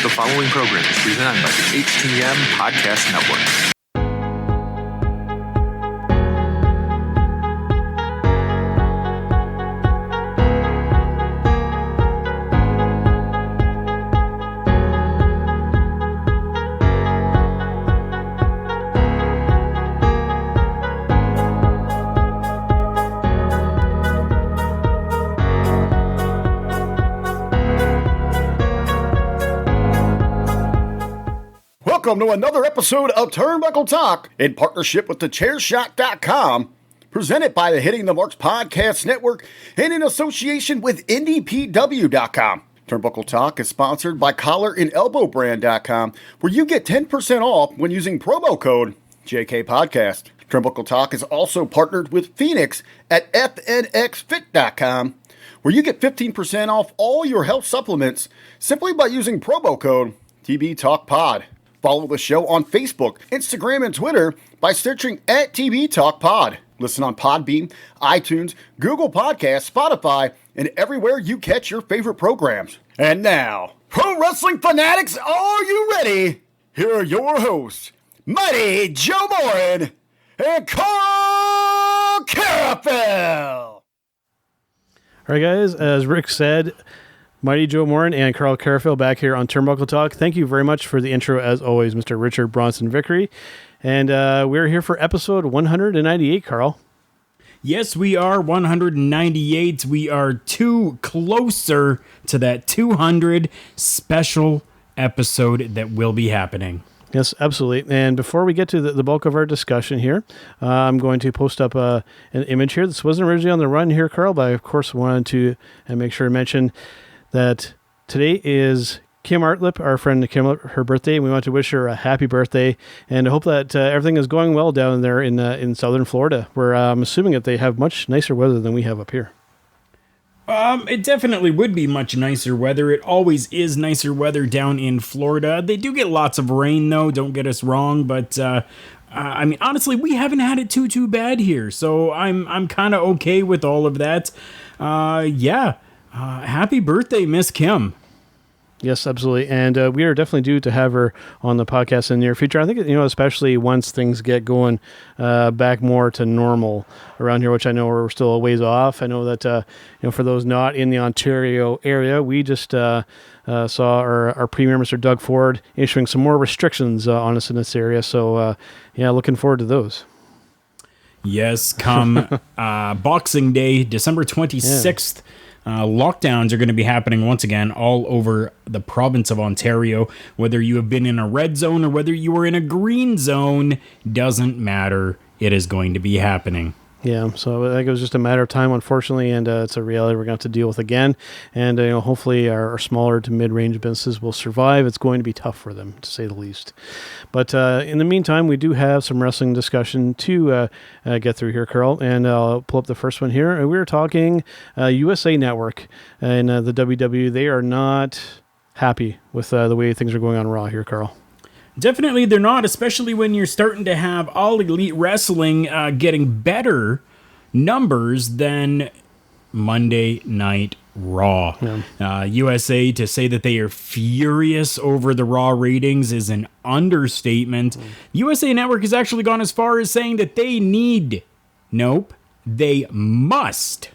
The following program is presented by the HTM Podcast Network. Welcome to another episode of Turnbuckle Talk in partnership with thechairshot.com, presented by the Hitting the Marks Podcast Network and in association with NJPW.com. Turnbuckle Talk is sponsored by collarandelbowbrand.com, where you get 10% off when using promo code JKPodcast. Turnbuckle Talk is also partnered with Phoenix at FNXFit.com, where you get 15% off all your health supplements simply by using promo code TBTalkPod. Follow the show on Facebook, Instagram, and Twitter by searching at TB Talk Pod. Listen on Podbean, iTunes, Google Podcasts, Spotify, and everywhere you catch your favorite programs. And now, pro wrestling fanatics, are you ready? Here are your hosts, Mighty Joe Morin and Karl Karufel. All right, guys, as Rick said, Mighty Joe Morin and Karl Karufel back here on Turnbuckle Talk. Thank you very much for the intro, as always, Mr. Richard Bronson Vickery. And we're here for episode 198, Karl. Yes, we are 198. We are too closer to that 200 special episode that will be happening. Yes, absolutely. And before we get to the bulk of our discussion here, I'm going to post up an image here. This wasn't originally on the run here, Karl, but I, of course, wanted to make sure to mention that today is Kim Artlip, our friend Kim, her birthday, and we want to wish her a happy birthday, and I hope that everything is going well down there in southern Florida, where I'm assuming that they have much nicer weather than we have up here. It definitely would be much nicer weather. It always is nicer weather down in Florida. They do get lots of rain, though, don't get us wrong, but I mean, honestly, we haven't had it too bad here, so I'm kind of okay with all of that. Happy birthday, Miss Kim. Yes, absolutely. And we are definitely due to have her on the podcast in the near future. I think, especially once things get going back more to normal around here, which I know we're still a ways off. I know that, for those not in the Ontario area, we just saw our Premier, Mr. Doug Ford, issuing some more restrictions on us in this area. So, looking forward to those. Yes, come Boxing Day, December 26th. Yeah. Lockdowns are going to be happening once again all over the province of Ontario. Whether you have been in a red zone or whether you are in a green zone, doesn't matter. It is going to be happening. Yeah, so I think it was just a matter of time, unfortunately, and it's a reality we're going to have to deal with again. And hopefully our smaller to mid-range businesses will survive. It's going to be tough for them, to say the least. But in the meantime, we do have some wrestling discussion to get through here, Karl, and I'll pull up the first one here. We were talking USA Network and the WWE. They are not happy with the way things are going on Raw here, Karl. Definitely they're not, especially when you're starting to have All Elite Wrestling getting better numbers than Monday Night Raw. Yeah. USA, to say that they are furious over the Raw ratings is an understatement. USA Network has actually gone as far as saying that they must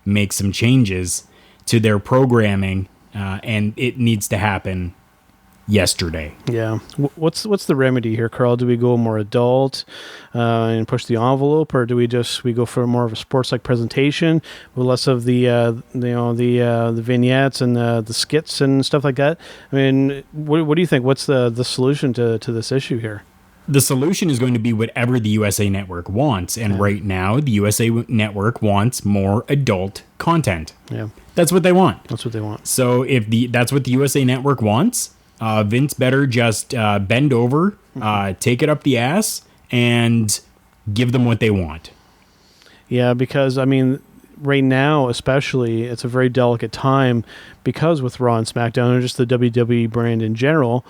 make some changes to their programming, and it needs to happen yesterday. Yeah. What's the remedy here, Karl? Do we go more adult and push the envelope, or do we go for more of a sports-like presentation with less of the vignettes and the skits and stuff like that? I mean, what do you think? What's the solution to this issue here? The solution is going to be whatever the USA Network wants, and right now the USA Network wants more adult content. Yeah. That's what they want. That's what they want. So if that's what the USA Network wants, Vince better just bend over, take it up the ass, and give them what they want. Yeah, because, I mean, right now especially, it's a very delicate time because with Raw and SmackDown, and just the WWE brand in general,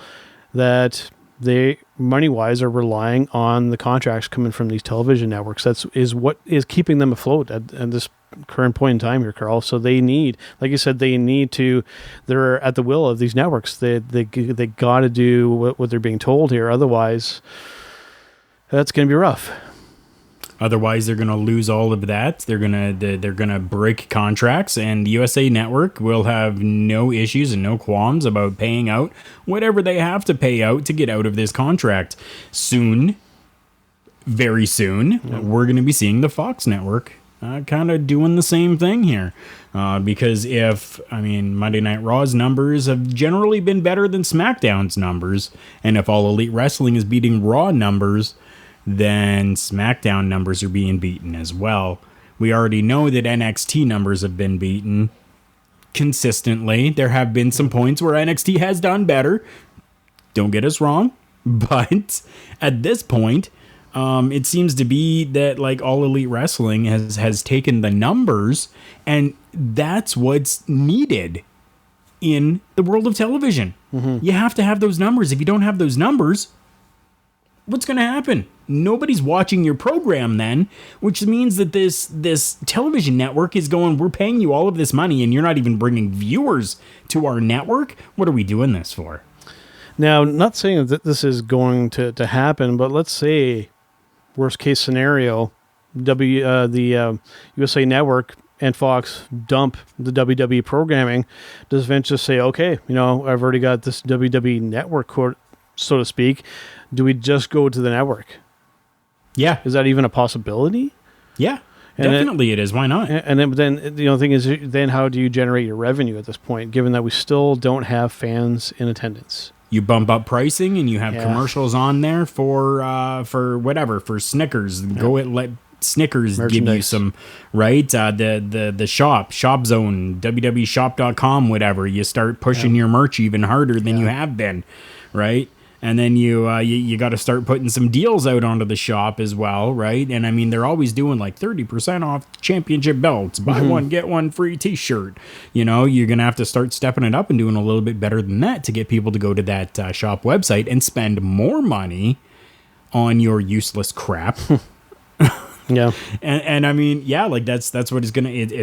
that they money-wise are relying on the contracts coming from these television networks. Is what is keeping them afloat at this current point in time here, Karl. So they need, like you said, they're at the will of these networks. They got to do what they're being told here. Otherwise, that's going to be rough. Otherwise, they're going to lose all of that. They're gonna break contracts, and the USA Network will have no issues and no qualms about paying out whatever they have to pay out to get out of this contract. Soon, very soon, we're going to be seeing the Fox Network kind of doing the same thing here. Because Monday Night Raw's numbers have generally been better than SmackDown's numbers, and if All Elite Wrestling is beating Raw numbers, then SmackDown numbers are being beaten as well. We already know that NXT numbers have been beaten consistently. There have been some points where NXT has done better. Don't get us wrong. But at this point, it seems to be that like All Elite Wrestling has taken the numbers, and that's what's needed in the world of television. Mm-hmm. You have to have those numbers. If you don't have those numbers, what's going to happen? Nobody's watching your program then, which means that this television network is going, we're paying you all of this money and you're not even bringing viewers to our network. What are we doing this for? Now, not saying that this is going to happen, but let's say, worst case scenario, the USA Network and Fox dump the WWE programming. Does Vince just say, okay, I've already got this WWE Network, so to speak. Do we just go to the network? Yeah. Is that even a possibility? Yeah, definitely it is. Why not? And then the thing is, then how do you generate your revenue at this point, given that we still don't have fans in attendance? You bump up pricing and you have commercials on there for Snickers. Yeah. Let Snickers give you some, right? The shop zone, www.shop.com, whatever. You start pushing your merch even harder than you have been, right? And then you got to start putting some deals out onto the shop as well, right? And I mean, they're always doing like 30% off championship belts, buy one, get one free t-shirt. You're going to have to start stepping it up and doing a little bit better than that to get people to go to that shop website and spend more money on your useless crap. Yeah. And I mean, yeah, like that's what it's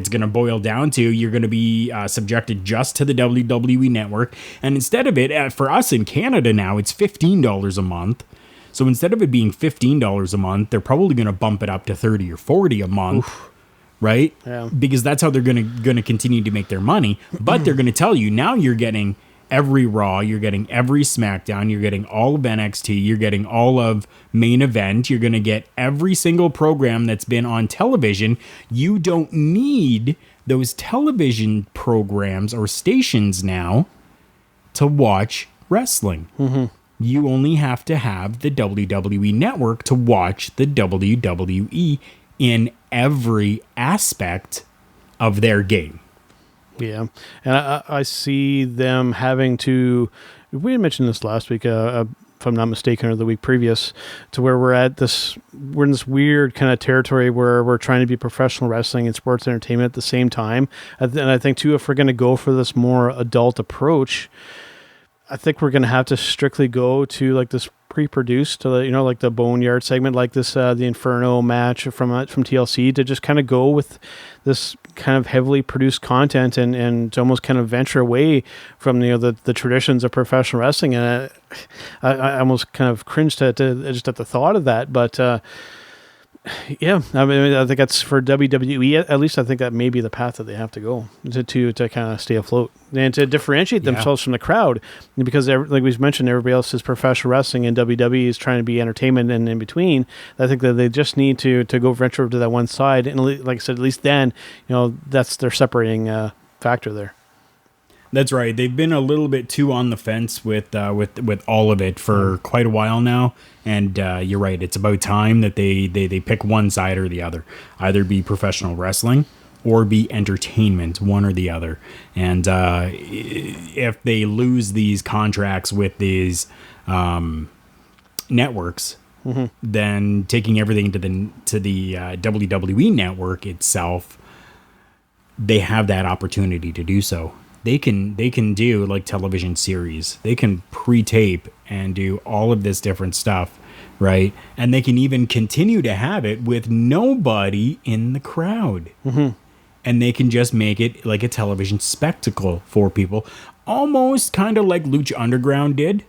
gonna boil down to. You're gonna be subjected just to the WWE Network, and instead of it, for us in Canada now, it's $15 a month. So instead of it being $15 a month, they're probably gonna bump it up to $30 or $40 a month. Oof. Right? Yeah. Because that's how they're gonna continue to make their money. But they're gonna tell you now you're getting every Raw, you're getting every SmackDown, you're getting all of NXT, you're getting all of Main Event, you're going to get every single program that's been on television. You don't need those television programs or stations now to watch wrestling. Mm-hmm. You only have to have the WWE Network to watch the WWE in every aspect of their game. Yeah, and I see them having to, we had mentioned this last week, if I'm not mistaken, or the week previous, to where we're in this weird kind of territory where we're trying to be professional wrestling and sports entertainment at the same time. And I think, too, if we're going to go for this more adult approach, I think we're going to have to strictly go to like this pre-produced, like the Boneyard segment, like this, the Inferno match from TLC, to just kind of go with this kind of heavily produced content and to almost kind of venture away from the traditions of professional wrestling. And I almost kind of cringed just at the thought of that, but yeah, I mean, I think that's for WWE. At least I think that may be the path that they have to go to kind of stay afloat and to differentiate themselves from the crowd. Because like we mentioned, everybody else is professional wrestling and WWE is trying to be entertainment and in between. I think that they just need to go venture over to that one side. And like I said, at least then, that's their separating factor there. That's right. They've been a little bit too on the fence with all of it for quite a while now, and you're right. It's about time that they pick one side or the other, either be professional wrestling or be entertainment, one or the other. And if they lose these contracts with these networks, then taking everything to the WWE network itself, they have that opportunity to do so. They can do like television series. They can pre-tape and do all of this different stuff, right? And they can even continue to have it with nobody in the crowd. Mm-hmm. And they can just make it like a television spectacle for people, almost kind of like Lucha Underground did.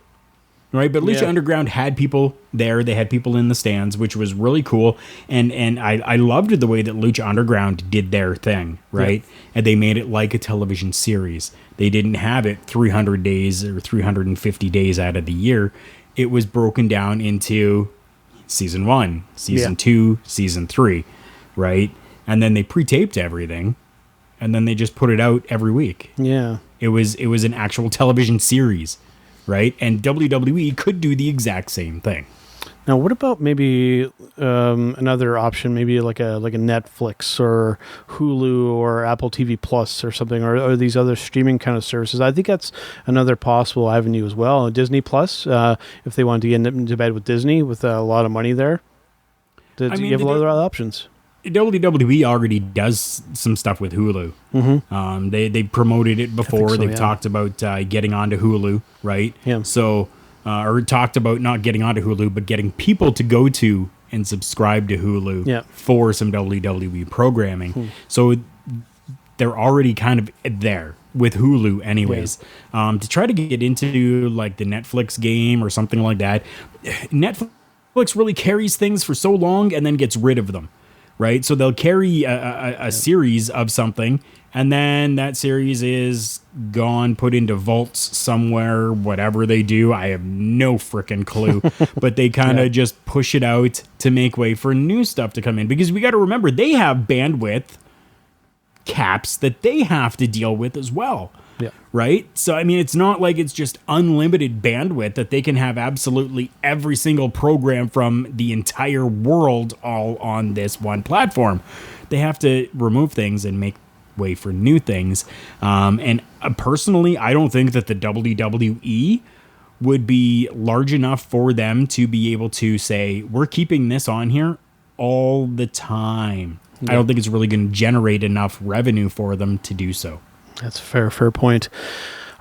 Right, but Lucha Underground had people there. They had people in the stands, which was really cool. And I loved the way that Lucha Underground did their thing, right? Yeah. And they made it like a television series. They didn't have it 300 days or 350 days out of the year. It was broken down into season 1, season 2, season 3, right? And then they pre-taped everything, and then they just put it out every week. Yeah. It was an actual television series. Right, and WWE could do the exact same thing. Now, what about maybe another option, maybe like a Netflix or Hulu or Apple TV Plus or something, or these other streaming kind of services? I think that's another possible avenue as well. Disney Plus, if they wanted to get into bed with Disney with a lot of money there, you have a lot of other options. WWE already does some stuff with Hulu. Mm-hmm. They promoted it before. They've talked about getting onto Hulu, right? Yeah. So, or talked about not getting onto Hulu, but getting people to go to and subscribe to Hulu for some WWE programming. So they're already kind of there with Hulu anyways. To try to get into like the Netflix game or something like that, Netflix really carries things for so long and then gets rid of them. Right, so they'll carry a series of something, and then that series is gone, put into vaults somewhere, whatever they do. I have no freaking clue, but they kind of just push it out to make way for new stuff to come in. Because we got to remember, they have bandwidth caps that they have to deal with as well. Yeah. Right? So, I mean, it's not like it's just unlimited bandwidth that they can have absolutely every single program from the entire world all on this one platform. They have to remove things and make way for new things. And personally, I don't think that the WWE would be large enough for them to be able to say, we're keeping this on here all the time. Yeah. I don't think it's really going to generate enough revenue for them to do so. That's a fair point.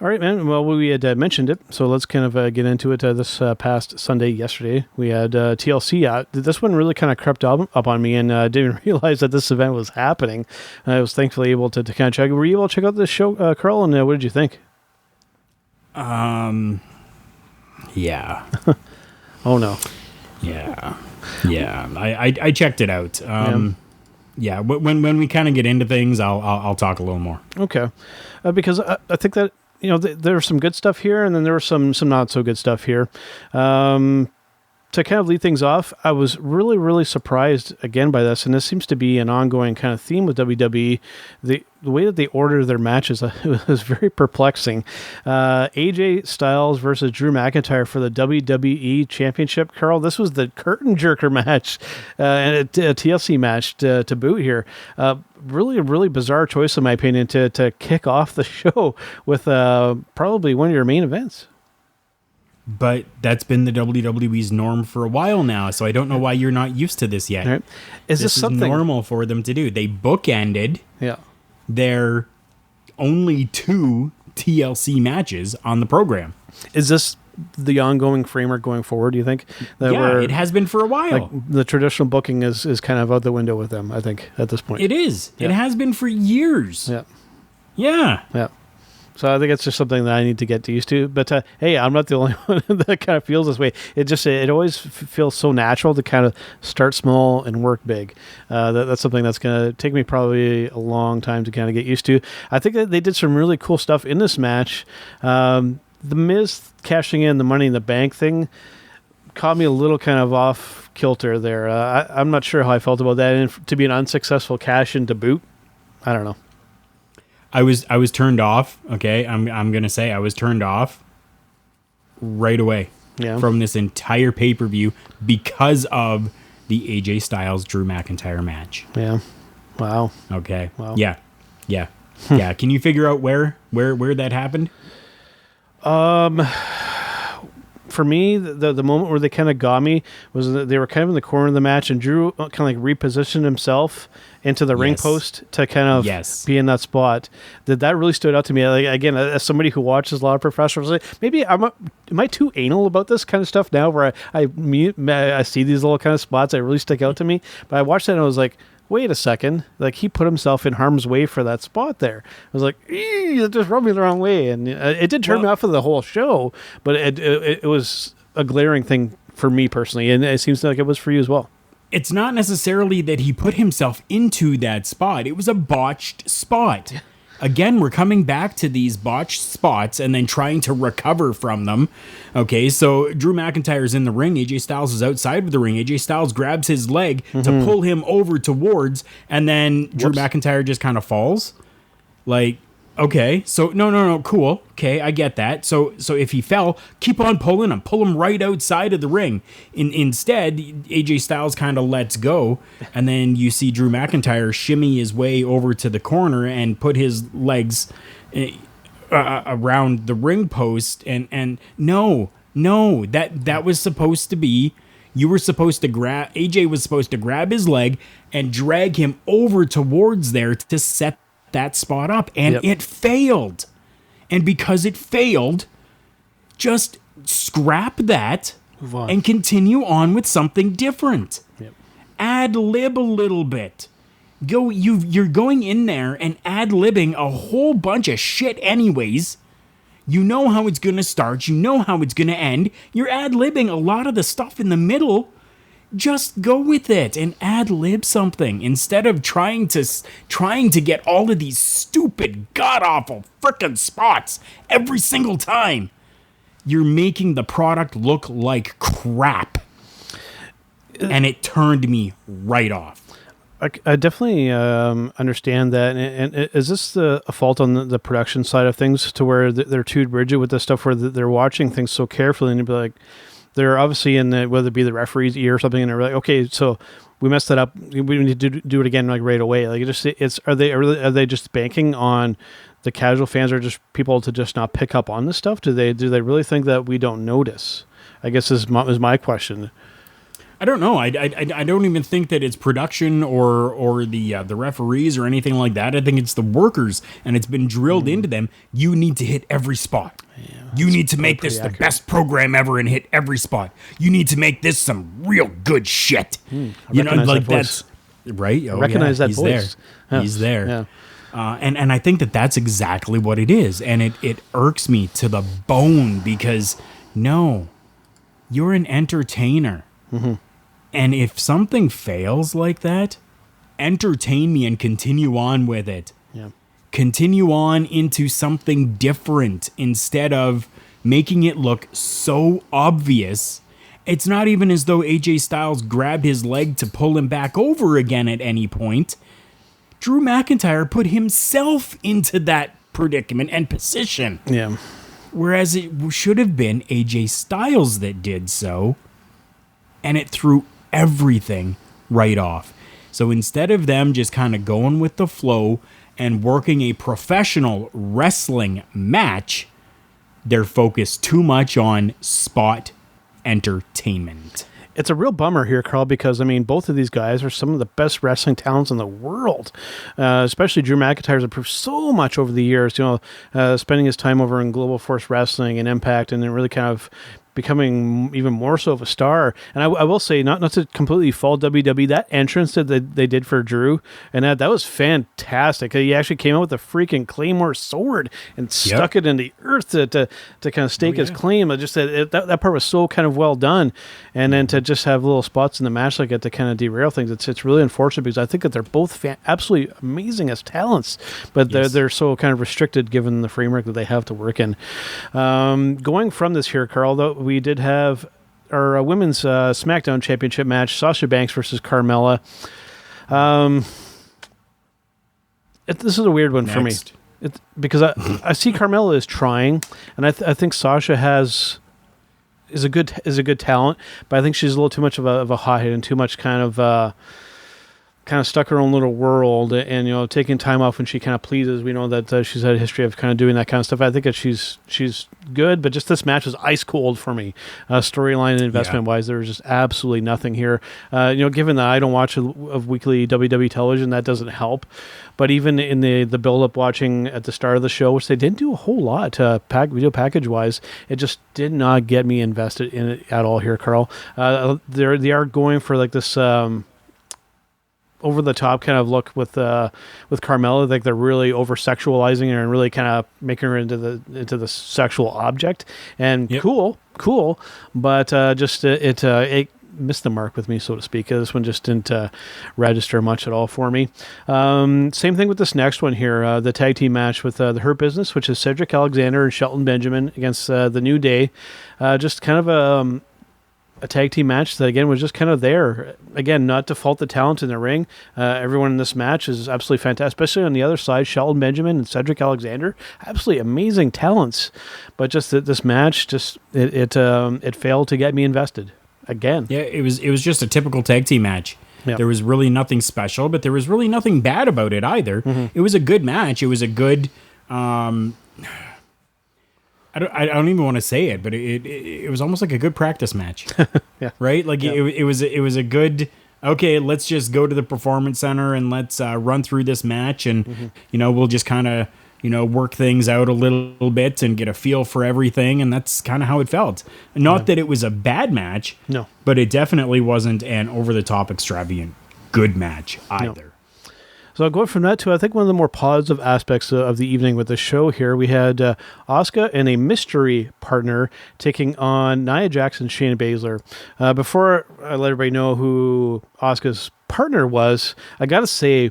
All right, man. Well, we had mentioned it, so let's kind of get into it. This past yesterday, we had TLC. This one really kind of crept up on me, and didn't realize that this event was happening. I was thankfully able to kind of check. Were you able to check out this show, Karl, and what did you think? Yeah. Oh, no. Yeah. I checked it out. Yeah, when we kind of get into things, I'll talk a little more. Okay, because I think that there's some good stuff here, and then there was some not so good stuff here. To kind of lead things off, I was really, really surprised again by this, and this seems to be an ongoing kind of theme with WWE. The way that they order their matches was very perplexing. AJ Styles versus Drew McIntyre for the WWE Championship. Karl, this was the curtain jerker match, and a TLC match to boot here. Really a really bizarre choice, in my opinion, to kick off the show with probably one of your main events. But that's been the WWE's norm for a while now, so I don't know why you're not used to this yet. Right. This is something normal for them to do. They bookended their only 2 TLC matches on the program. Is this the ongoing framework going forward, do you think? It has been for a while. Like, the traditional booking is kind of out the window with them, I think, at this point. It is. Yeah. It has been for years. Yeah. Yeah. So I think it's just something that I need to get used to. But hey, I'm not the only one that kind of feels this way. It always feels so natural to kind of start small and work big. That's something that's going to take me probably a long time to kind of get used to. I think that they did some really cool stuff in this match. The Miz cashing in the Money in the Bank thing caught me a little kind of off kilter there. I'm not sure how I felt about that. And to be an unsuccessful cash in to boot, I don't know. I was turned off. Okay, I'm gonna say I was turned off right away from this entire pay-per-view because of the AJ Styles Drew McIntyre match. Yeah. Wow. Okay. Wow. Yeah. Can you figure out where that happened? From for me, the moment where they kind of got me was that they were kind of in the corner of the match, and Drew kind of like repositioned himself into the ring post to kind of be in that spot. That really stood out to me. Like, again, as somebody who watches a lot of professionals, maybe am I too anal about this kind of stuff now, where I see these little kind of spots that really stick out to me. But I watched that and I was like, wait a second, like he put himself in harm's way for that spot there. I was like, it just rubbed me the wrong way, and it did turn me off of the whole show, but it was a glaring thing for me personally, and it seems like it was for you as well. It's not necessarily that he put himself into that spot. It was a botched spot. Again, we're coming back to these botched spots and then trying to recover from them. Okay, so Drew McIntyre's in the ring. AJ Styles is outside of the ring. AJ Styles grabs his leg to pull him over towards, and then Drew McIntyre just kind of falls. Like, okay, so no, cool. Okay, I get that. So if he fell, keep on pulling him. Pull him right outside of the ring. Instead, AJ Styles kind of lets go, and then you see Drew McIntyre shimmy his way over to the corner and put his legs around the ring post. And no, that was supposed to be. You were supposed to AJ was supposed to grab his leg and drag him over towards there to set that spot up, and it failed. And because it failed, just scrap that and continue on with something different. Ad-lib a little bit. You're going in there and ad-libbing a whole bunch of shit anyways. You know how it's going to start. You know how it's going to end. You're ad-libbing a lot of the stuff in the middle. Just go with it and ad-lib something instead of trying to get all of these stupid, god-awful frickin' spots every single time. You're making the product look like crap. And it turned me right off. I definitely understand that. And is this a fault on the production side of things, to where they're too rigid with the stuff, where they're watching things so carefully, and you'd be like, they're obviously in whether it be the referee's ear or something, and they're like, okay, so we messed that up. We need to do it again, like right away. Like are they just banking on the casual fans, or just people to just not pick up on this stuff? Do they really think that we don't notice? I guess is my question. I don't know. I don't even think that it's production or the referees or anything like that. I think it's the workers, and it's been drilled into them. You need to hit every spot. Yeah, you need to make this the best program ever and hit every spot. You need to make this some real good shit. You know, like that's right. Oh, recognize that voice. There. He's there. Yeah. And I think that's exactly what it is, and it irks me to the bone, because no, you're an entertainer. And if something fails like that, entertain me and continue on with it. Yeah. Continue on into something different instead of making it look so obvious. It's not even as though AJ Styles grabbed his leg to pull him back over again at any point. Drew McIntyre put himself into that predicament and position. Yeah. Whereas it should have been AJ Styles that did so, and it threw everything right off. So instead of them just kind of going with the flow and working a professional wrestling match, they're focused too much on spot entertainment. It's a real bummer here, Karl, because, I mean, both of these guys are some of the best wrestling talents in the world. Especially Drew McIntyre's improved so much over the years, spending his time over in Global Force Wrestling and Impact, and then really kind of becoming even more so of a star. And I will say, not to completely fault WWE, that entrance that they did for Drew, and that was fantastic. He actually came out with a freaking Claymore sword and stuck it in the earth to kind of stake his claim. I just said that part was so kind of well done. And then to just have little spots in the match like that to kind of derail things, it's really unfortunate, because I think that they're both absolutely amazing as talents, but they're so kind of restricted given the framework that they have to work in. Going from this here, Karl, though, we did have our women's SmackDown Championship match, Sasha Banks versus Carmella. This is a weird one for me, because I see Carmella is trying, and I think Sasha is a good talent, but I think she's a little too much of a hothead and too much kind of kind of stuck her own little world, and taking time off when she kind of pleases. We know that she's had a history of kind of doing that kind of stuff. I think that she's good, but just this match was ice cold for me, storyline and investment wise. There was just absolutely nothing here. Given that I don't watch of weekly WWE television, that doesn't help. But even in the build up watching at the start of the show, which they didn't do a whole lot video package wise, it just did not get me invested in it at all here, Karl. They are going for like this over the top kind of look with Carmella. Like they're really over sexualizing her and really kind of making her into the sexual object. And cool, but just it missed the mark with me, so to speak. This one just didn't register much at all for me. Same thing with this next one here, the tag team match with the Hurt Business, which is Cedric Alexander and Shelton Benjamin against the New Day. Just kind of a tag team match that, again, was just kind of there. Again, not to fault the talent in the ring. Everyone in this match is absolutely fantastic, especially on the other side, Shelton Benjamin and Cedric Alexander. Absolutely amazing talents. But just that this match, it failed to get me invested. Again. Yeah, it was just a typical tag team match. Yep. There was really nothing special, but there was really nothing bad about it either. Mm-hmm. It was a good match. It was a good... I don't even want to say it, but it was almost like a good practice match. Yeah. Right? Like it was a good... Okay, let's just go to the Performance Center and let's run through this match, and we'll just kind of work things out a little bit and get a feel for everything, and that's kind of how it felt. Not that it was a bad match, no, but it definitely wasn't an over-the-top, extravagant good match either. No. So going from that to, I think, one of the more positive aspects of the evening with the show here, we had Asuka and a mystery partner taking on Nia Jax and Shayna Baszler. Before I let everybody know who Asuka's partner was, I got to say,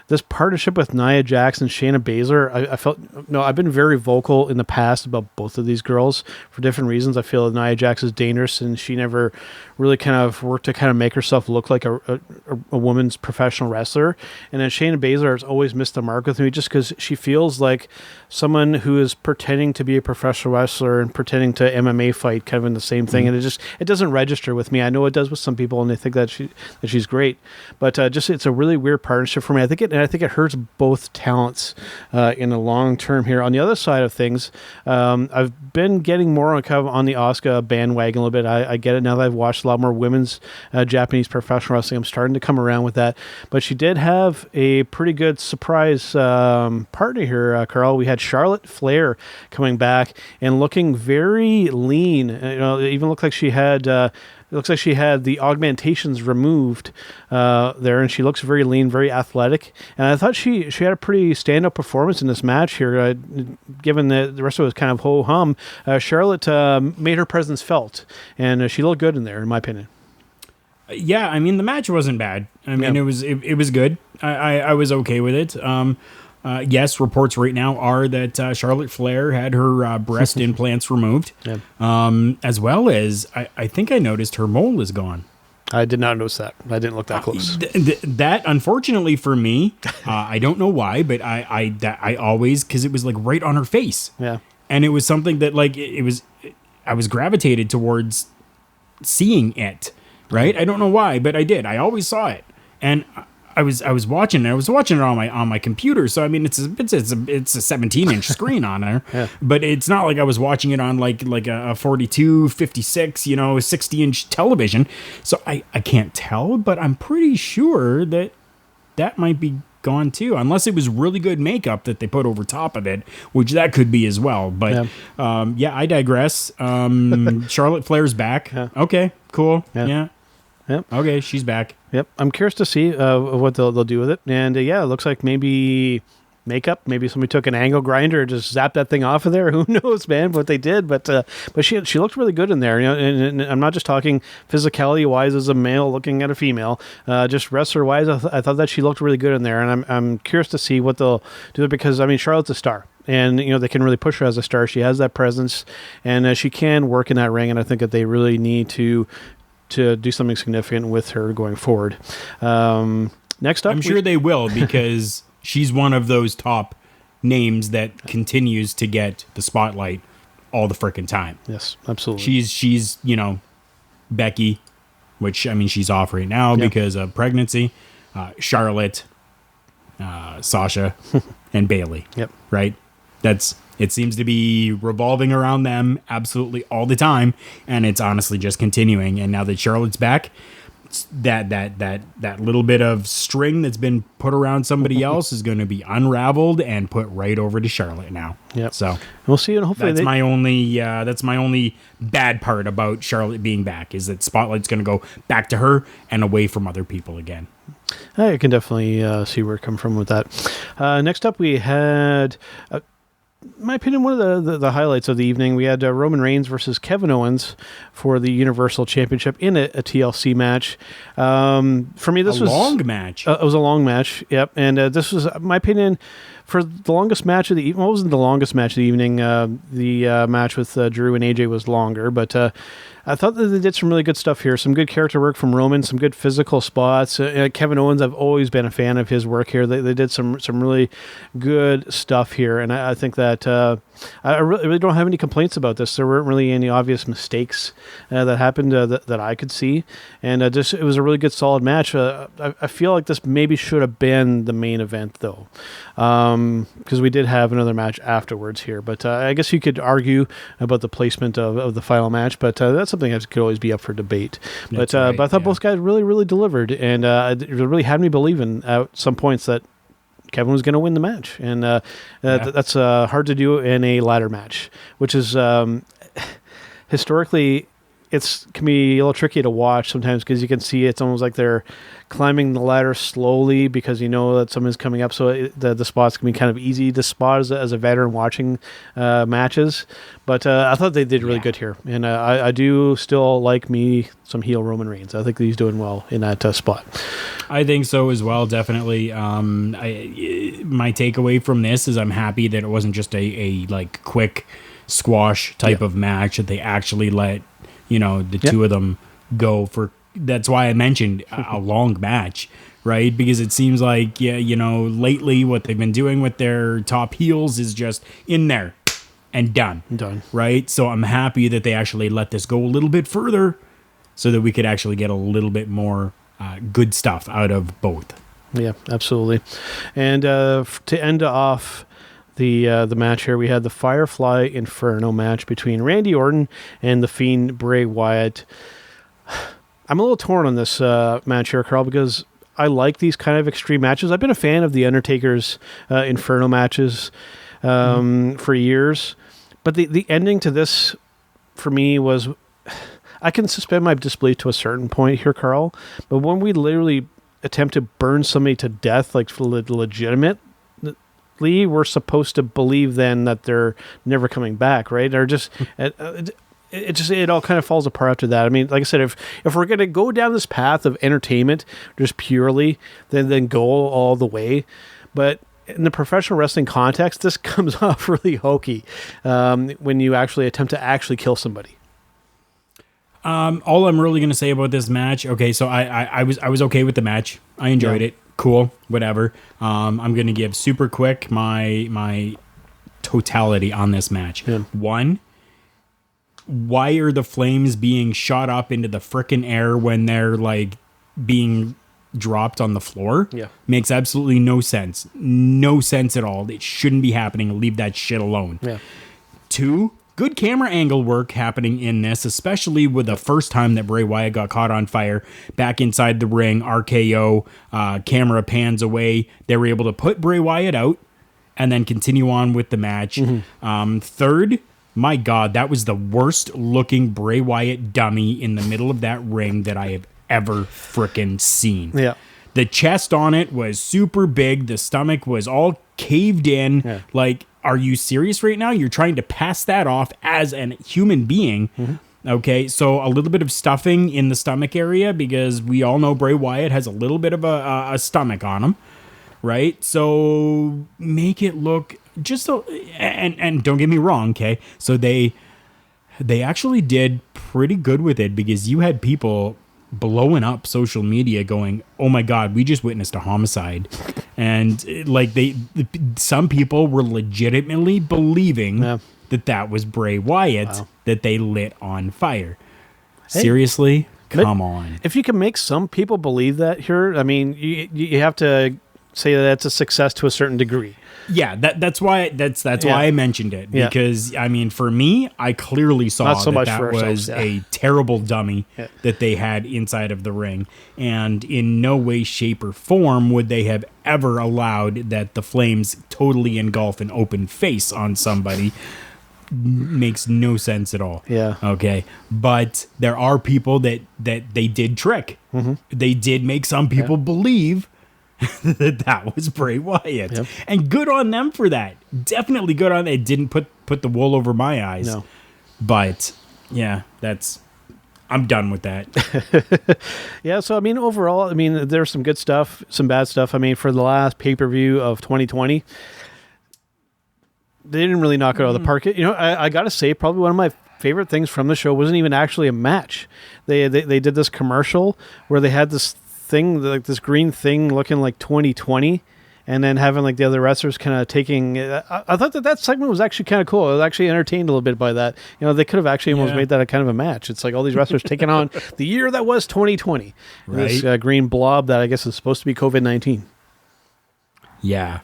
this partnership with Nia Jax and Shayna Baszler, I felt, I've been very vocal in the past about both of these girls for different reasons. I feel that Nia Jax is dangerous, and she never really kind of worked to kind of make herself look like a woman's professional wrestler. And then Shayna Baszler has always missed the mark with me, just because she feels like someone who is pretending to be a professional wrestler and pretending to MMA fight kind of in the same thing. And it doesn't register with me. I know it does with some people, and they think that she's great, but it's a really weird partnership for me. I think it hurts both talents in the long term here. On the other side of things, I've been getting more on the Asuka bandwagon a little bit. I get it now that I've watched a lot more women's Japanese professional wrestling. I'm starting to come around with that. But she did have a pretty good surprise partner here, Karl. We had Charlotte Flair coming back and looking very lean. It even looked like she had... It looks like she had the augmentations removed there, and she looks very lean, very athletic. And I thought she had a pretty stand-up performance in this match here, given that the rest of it was kind of ho-hum. Charlotte made her presence felt, and she looked good in there, in my opinion. Yeah, I mean, the match wasn't bad. I mean, it was good. I was okay with it. Yes, reports right now are that Charlotte Flair had her breast implants removed, as well as I think I noticed her mole is gone. I did not notice that. I didn't look that close. That, unfortunately for me, I don't know why, but I always, because it was like right on her face. Yeah, and it was something that I was gravitated towards seeing it. Right, I don't know why, but I did. I always saw it, and I was watching it. I was watching it on my computer. So I mean, it's a 17-inch screen on there, but it's not like I was watching it on like a 42, 56, 60-inch television. So I can't tell, but I'm pretty sure that might be gone too, unless it was really good makeup that they put over top of it, which that could be as well. But I digress. Charlotte Flair's back. Yeah. Okay, cool. Yeah. Yep. Okay, she's back. Yep. I'm curious to see what they'll do with it. And it looks like maybe makeup. Maybe somebody took an angle grinder and just zapped that thing off of there. Who knows, man, what they did. But she looked really good in there. And I'm not just talking physicality-wise as a male looking at a female. Just wrestler-wise, I thought that she looked really good in there. And I'm curious to see what they'll do, because, I mean, Charlotte's a star. And, they can really push her as a star. She has that presence, and she can work in that ring. And I think that they really need to do something significant with her going forward. Next up, I'm sure they will, because she's one of those top names that continues to get the spotlight all the frickin' time. Yes, absolutely. She's Becky, which, I mean, she's off right now because of pregnancy. Charlotte, Sasha, and Bailey. Yep. Right? It seems to be revolving around them absolutely all the time, and it's honestly just continuing. And now that Charlotte's back, that little bit of string that's been put around somebody else is going to be unraveled and put right over to Charlotte now. Yep. So we'll see, and hopefully that's my only bad part about Charlotte being back is that Spotlight's going to go back to her and away from other people again. I can definitely see where it comes from with that. Next up, we had, in my opinion, one of the highlights of the evening. We had Roman Reigns versus Kevin Owens for the Universal Championship in a TLC match. For me, this was a long match. It was a long match, yep. And this was, in my opinion, for the longest match of the evening. Well, it wasn't the longest match of the evening. The match with Drew and AJ was longer, but I thought that they did some really good stuff here. Some good character work from Roman, some good physical spots. Kevin Owens, I've always been a fan of his work here. They did some really good stuff here, and I think that I really don't have any complaints about this. There weren't really any obvious mistakes that happened that I could see, and it was a really good, solid match. I feel like this maybe should have been the main event, though, because we did have another match afterwards here. But I guess you could argue about the placement of the final match, but that's something that could always be up for debate. But I thought both guys really, really delivered, and it really had me believing at some points that Kevin was going to win the match, and that's hard to do in a ladder match, which is historically can be a little tricky to watch sometimes because you can see it's almost like they're climbing the ladder slowly because you know that someone's coming up, so the spots can be kind of easy to spot as a veteran watching matches. But I thought they did really good here, and I do still like me some heel Roman Reigns. I think he's doing well in that spot. I think so as well, definitely. My takeaway from this is I'm happy that it wasn't just a like quick squash type of match, that they actually let the two of them go for. That's why I mentioned a long match, right? Because it seems like lately what they've been doing with their top heels is just in there and done, right? So I'm happy that they actually let this go a little bit further so that we could actually get a little bit more good stuff out of both. Yeah, absolutely. And to end off the match here, we had the Firefly Inferno match between Randy Orton and the Fiend Bray Wyatt. I'm a little torn on this match here, Karl, because I like these kind of extreme matches. I've been a fan of the Undertaker's Inferno matches for years, but the ending to this for me was, I can suspend my disbelief to a certain point here, Karl, but when we literally attempt to burn somebody to death, like legitimately, we're supposed to believe then that they're never coming back, right? Or just it all kind of falls apart after that. I mean, like I said, if we're going to go down this path of entertainment just purely, then go all the way. But in the professional wrestling context, this comes off really hokey when you actually attempt to actually kill somebody. All I'm really going to say about this match, okay, so I was okay with the match. I enjoyed it. Cool, whatever. I'm going to give super quick my totality on this match. Yeah. One, why are the flames being shot up into the frickin' air when they're like being dropped on the floor? Yeah. Makes absolutely no sense. No sense at all. It shouldn't be happening. Leave that shit alone. Yeah. Two, good camera angle work happening in this, especially with the first time that Bray Wyatt got caught on fire back inside the ring. RKO, camera pans away. They were able to put Bray Wyatt out and then continue on with the match. Mm-hmm. Third, my God, that was the worst looking Bray Wyatt dummy in the middle of that ring that I have ever frickin' seen. Yeah. The chest on it was super big. The stomach was all caved in. Yeah. Like, are you serious right now? You're trying to pass that off as a human being. Mm-hmm. Okay, so a little bit of stuffing in the stomach area because we all know Bray Wyatt has a little bit of a stomach on him, right? So make it look just so, and don't get me wrong, okay? So they actually did pretty good with it because you had people blowing up social media going, oh my God, we just witnessed a homicide. And like some people were legitimately believing that was Bray Wyatt that they lit on fire. Hey, seriously? Come on. If you can make some people believe that here, I mean, you have to say that that's a success to a certain degree. Yeah, that's why why I mentioned it, because I mean, for me, I clearly saw that was a terrible dummy that they had inside of the ring, and in no way, shape, or form would they have ever allowed that the flames totally engulf an open face on somebody. Makes no sense at all. Yeah. Okay. But there are people that they did trick. Mm-hmm. They did make some people believe that was Bray Wyatt. Yep. And good on them for that. Definitely good on them. It didn't put the wool over my eyes. No. But yeah, I'm done with that. Yeah, so I mean, overall, I mean, there's some good stuff, some bad stuff. I mean, for the last pay-per-view of 2020, they didn't really knock it out of the park. You know, I got to say, probably one of my favorite things from the show wasn't even actually a match. They did this commercial where they had this thing, like this green thing looking like 2020, and then having like the other wrestlers kind of taking. I thought that segment was actually kind of cool. I was actually entertained a little bit by that. You know, they could have actually almost made that a kind of a match. It's like all these wrestlers taking on the year that was 2020. Right. This green blob that I guess is supposed to be COVID-19. Yeah.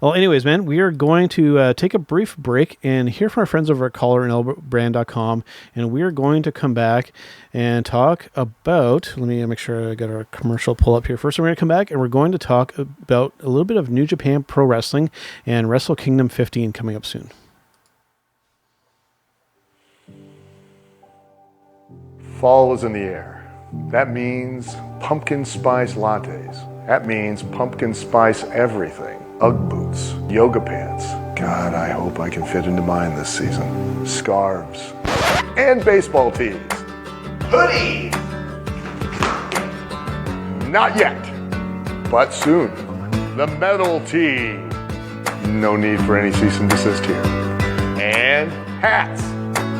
Well, anyways, man, we are going to take a brief break and hear from our friends over at collarandelbowbrand.com, and we are going to come back and talk about, let me make sure I got our commercial pull up here. First, we're going to come back and we're going to talk about a little bit of New Japan Pro Wrestling and Wrestle Kingdom 15 coming up soon. Fall is in the air. That means pumpkin spice lattes. That means pumpkin spice everything. Ugg boots, yoga pants. God, I hope I can fit into mine this season. Scarves. And baseball tees. Hoodies! Not yet, but soon. The metal tee. No need for any cease and desist here. And hats.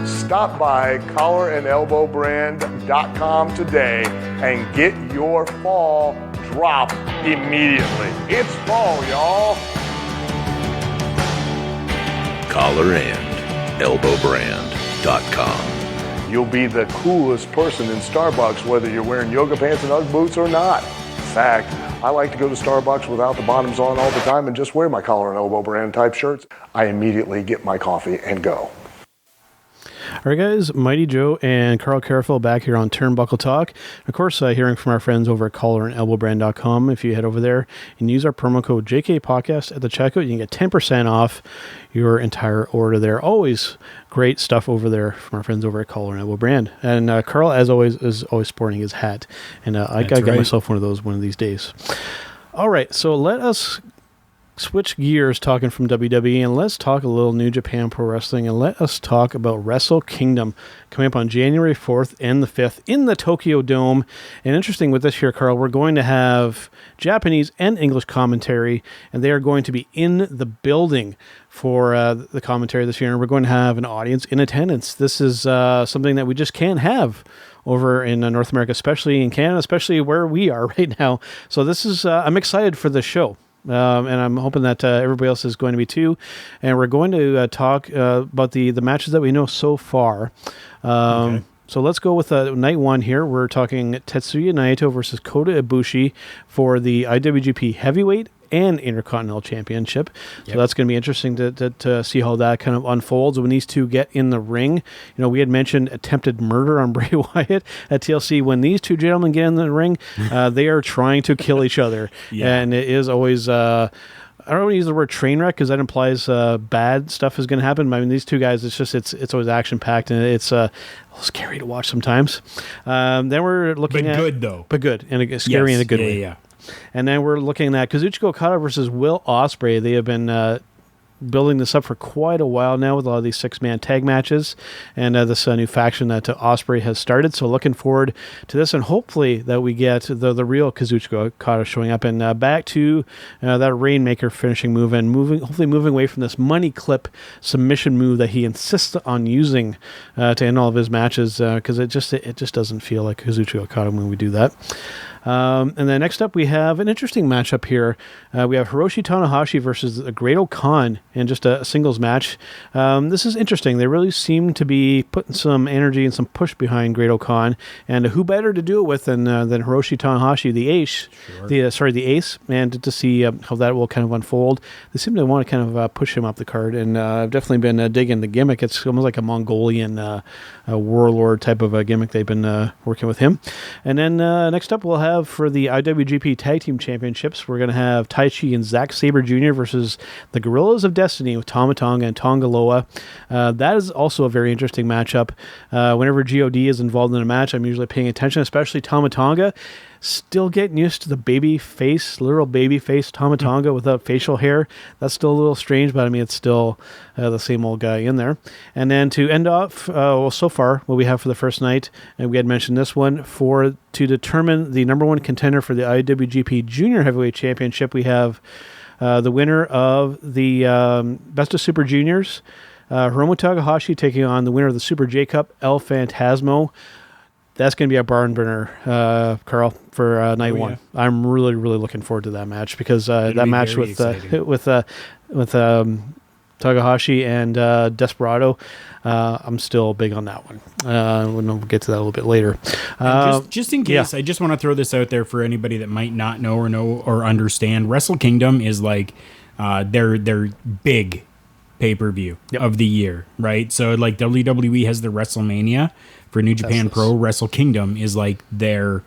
Stop by collarandelbowbrand.com today and get your fall drop immediately. It's fall, y'all. collarandelbowbrand.com. You'll be the coolest person in Starbucks whether you're wearing yoga pants and Ugg boots or not. In fact, I like to go to Starbucks without the bottoms on all the time and just wear my collar and elbow brand type shirts. I immediately get my coffee and go. All right, guys, Mighty Joe and Karufel back here on Turnbuckle Talk. Of course, hearing from our friends over at collarandelbowbrand.com. If you head over there and use our promo code JKPodcast at the checkout, you can get 10% off your entire order there. Always great stuff over there from our friends over at Collar and Elbow Brand. And Karl, as always, is always sporting his hat. And I got to get myself one of those one of these days. All right, so let us switch gears talking from WWE, and let's talk a little New Japan Pro Wrestling, and let us talk about Wrestle Kingdom coming up on January 4th and the 5th in the Tokyo Dome. And interesting with this here, Karl, we're going to have Japanese and English commentary, and they are going to be in the building for the commentary this year, and we're going to have an audience in attendance. This is something that we just can't have over in North America, especially in Canada, especially where we are right now. So this is, I'm excited for this show. And I'm hoping that everybody else is going to be too. And we're going to talk about the matches that we know so far. Okay. So let's go with night one here. We're talking Tetsuya Naito versus Kota Ibushi for the IWGP Heavyweight and Intercontinental Championship. Yep. So that's going to be interesting to see how that kind of unfolds when these two get in the ring. You know, we had mentioned attempted murder on Bray Wyatt at TLC. When these two gentlemen get in the ring, they are trying to kill each other. Yeah. And it is always... I don't want to use the word train wreck because that implies bad stuff is going to happen. I mean, these two guys, it's always action packed, and it's scary to watch sometimes. Then we're looking at good though, but good and scary in a good way. Yeah. And then we're looking at Kazuchika Okada versus Will Ospreay. They have been building this up for quite a while now with a lot of these 6-man tag matches and this new faction that Ospreay has started. So looking forward to this, and hopefully that we get the real Kazuchika Okada showing up and back to that Rainmaker finishing move and hopefully moving away from this money clip submission move that he insists on using to end all of his matches because it just doesn't feel like Kazuchika Okada when we do that. And then next up, we have an interesting matchup here. We have Hiroshi Tanahashi versus the Great Khan in just a singles match. This is interesting. They really seem to be putting some energy and some push behind Great-O-Khan, and who better to do it with than Hiroshi Tanahashi, the ace, the ace, and to see how that will kind of unfold. They seem to want to kind of push him up the card, and I've definitely been digging the gimmick. It's almost like a Mongolian warlord type of a gimmick they've been working with him. And then next up, we'll have for the IWGP Tag Team Championships, we're going to have Taichi and Zack Sabre Jr. versus the Gorillas of Destiny with Tama Tonga and Tonga Loa. That is also a very interesting matchup. Whenever GOD is involved in a match, I'm usually paying attention, especially Tama Tonga. Still getting used to the literal baby face Tama Tonga without facial hair. That's still a little strange, but I mean, it's still the same old guy in there. And then to end off, so far, what we have for the first night, and we had mentioned this one, to determine the number one contender for the IWGP Junior Heavyweight Championship, we have the winner of the Best of Super Juniors, Hiromu Takahashi, taking on the winner of the Super J Cup, El Phantasmo. That's going to be a barn burner, Karl, for night one. Yeah. I'm really, really looking forward to that match because that match with Takahashi and Desperado, I'm still big on that one. We'll get to that a little bit later. Just in case, I just want to throw this out there for anybody that might not know or understand. Wrestle Kingdom is like their big pay-per-view of the year, right? So like WWE has the WrestleMania. For New Japan Pro, Wrestle Kingdom is like their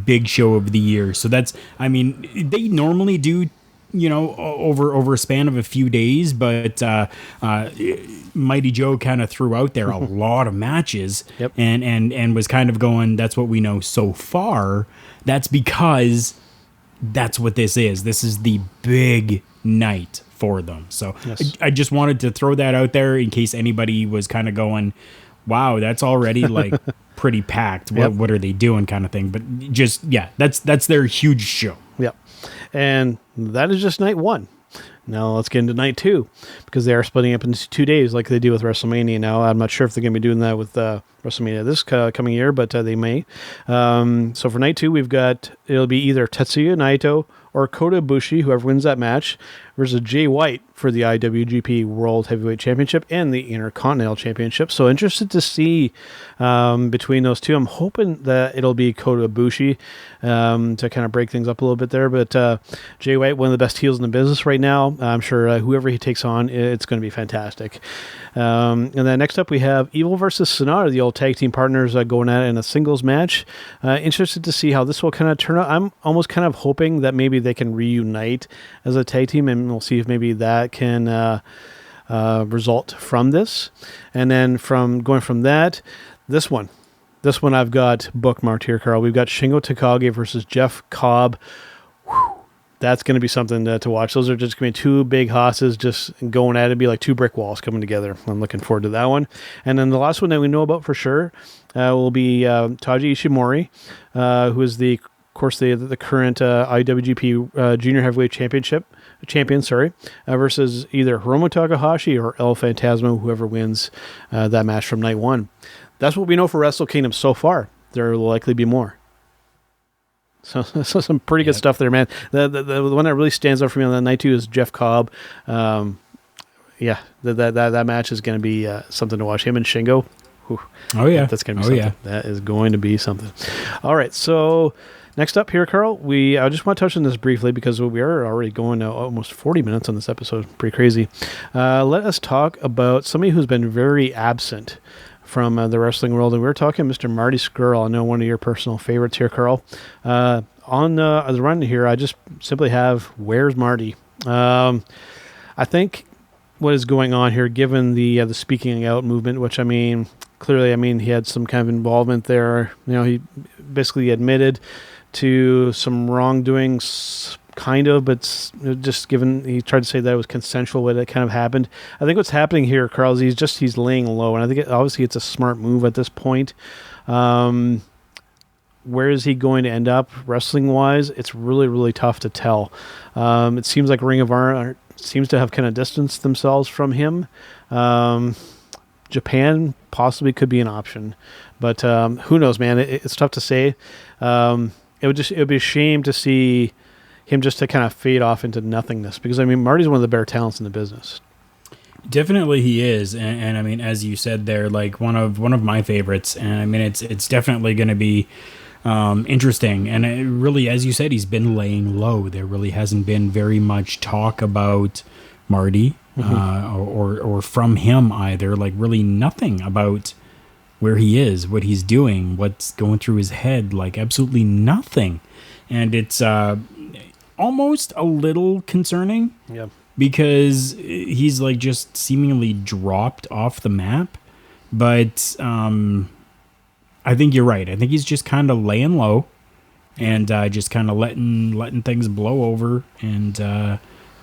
big show of the year. So that's, I mean, they normally do, over a span of a few days, but Mighty Joe kind of threw out there a lot of matches and was kind of going, that's what we know so far. That's because that's what this is. This is the big night for them. So I just wanted to throw that out there in case anybody was kind of going, wow, that's already like pretty packed. What are they doing kind of thing? But just, that's their huge show. Yep. And that is just night one. Now let's get into night two because they are splitting up into 2 days like they do with WrestleMania now. I'm not sure if they're going to be doing that with WrestleMania this coming year, but they may. So for night two, it'll be either Tetsuya Naito or Kota Ibushi, whoever wins that match, versus Jay White for the IWGP World Heavyweight Championship and the Intercontinental Championship. So interested to see between those two. I'm hoping that it'll be Kota Ibushi to kind of break things up a little bit there. But Jay White, one of the best heels in the business right now. I'm sure whoever he takes on, it's going to be fantastic. And then next up, we have Evil versus Sonata, the old tag team partners going at it in a singles match. Interested to see how this will kind of turn out. I'm almost kind of hoping that maybe they can reunite as a tag team, and we'll see if maybe that can result from this. And then going from that, this one I've got bookmarked here, Karl. We've got Shingo Takagi versus Jeff Cobb. Whew. That's going to be something to watch. Those are just going to be two big hosses just going at it. It'd be like two brick walls coming together. I'm looking forward to that one. And then the last one that we know about for sure will be Taiji Ishimori, who is the current IWGP Junior Heavyweight champion, versus either Hiromu Takahashi or El Phantasmo, whoever wins that match from night one. That's what we know for Wrestle Kingdom so far. There will likely be more. So some pretty good stuff there, man. The one that really stands out for me on that night too is Jeff Cobb. That match is going to be something to watch. Him and Shingo. Whew. Oh yeah, that's going to be something. Yeah. That is going to be something. All right, so next up here, Karl, I just want to touch on this briefly because we are already going almost 40 minutes on this episode. Pretty crazy. Let us talk about somebody who's been very absent from the wrestling world, and we're talking Mr. Marty Scurll. I know one of your personal favorites here, Karl. On the run here, I just simply have, where's Marty? I think what is going on here, given the speaking out movement, which clearly, he had some kind of involvement there. He basically admitted to some wrongdoing, kind of, but just given he tried to say that it was consensual when it kind of happened. I think what's happening here, Karl, is he's laying low, and I think obviously it's a smart move at this point. Where is he going to end up wrestling wise? It's really, really tough to tell. It seems like Ring of Honor seems to have kind of distanced themselves from him. Japan possibly could be an option, but who knows, man? It's tough to say. It would be a shame to see him just to kind of fade off into nothingness because Marty's one of the better talents in the business. Definitely he is, and I mean, as you said there, like one of my favorites, and I mean, it's definitely going to be interesting. And it really, as you said, he's been laying low. There really hasn't been very much talk about Marty or from him either. Like really nothing about where he is, what he's doing, what's going through his head. Like absolutely nothing, and it's almost a little concerning. Yeah. Because he's like just seemingly dropped off the map. But I think you're right. I think he's just kind of laying low and just kind of letting things blow over. And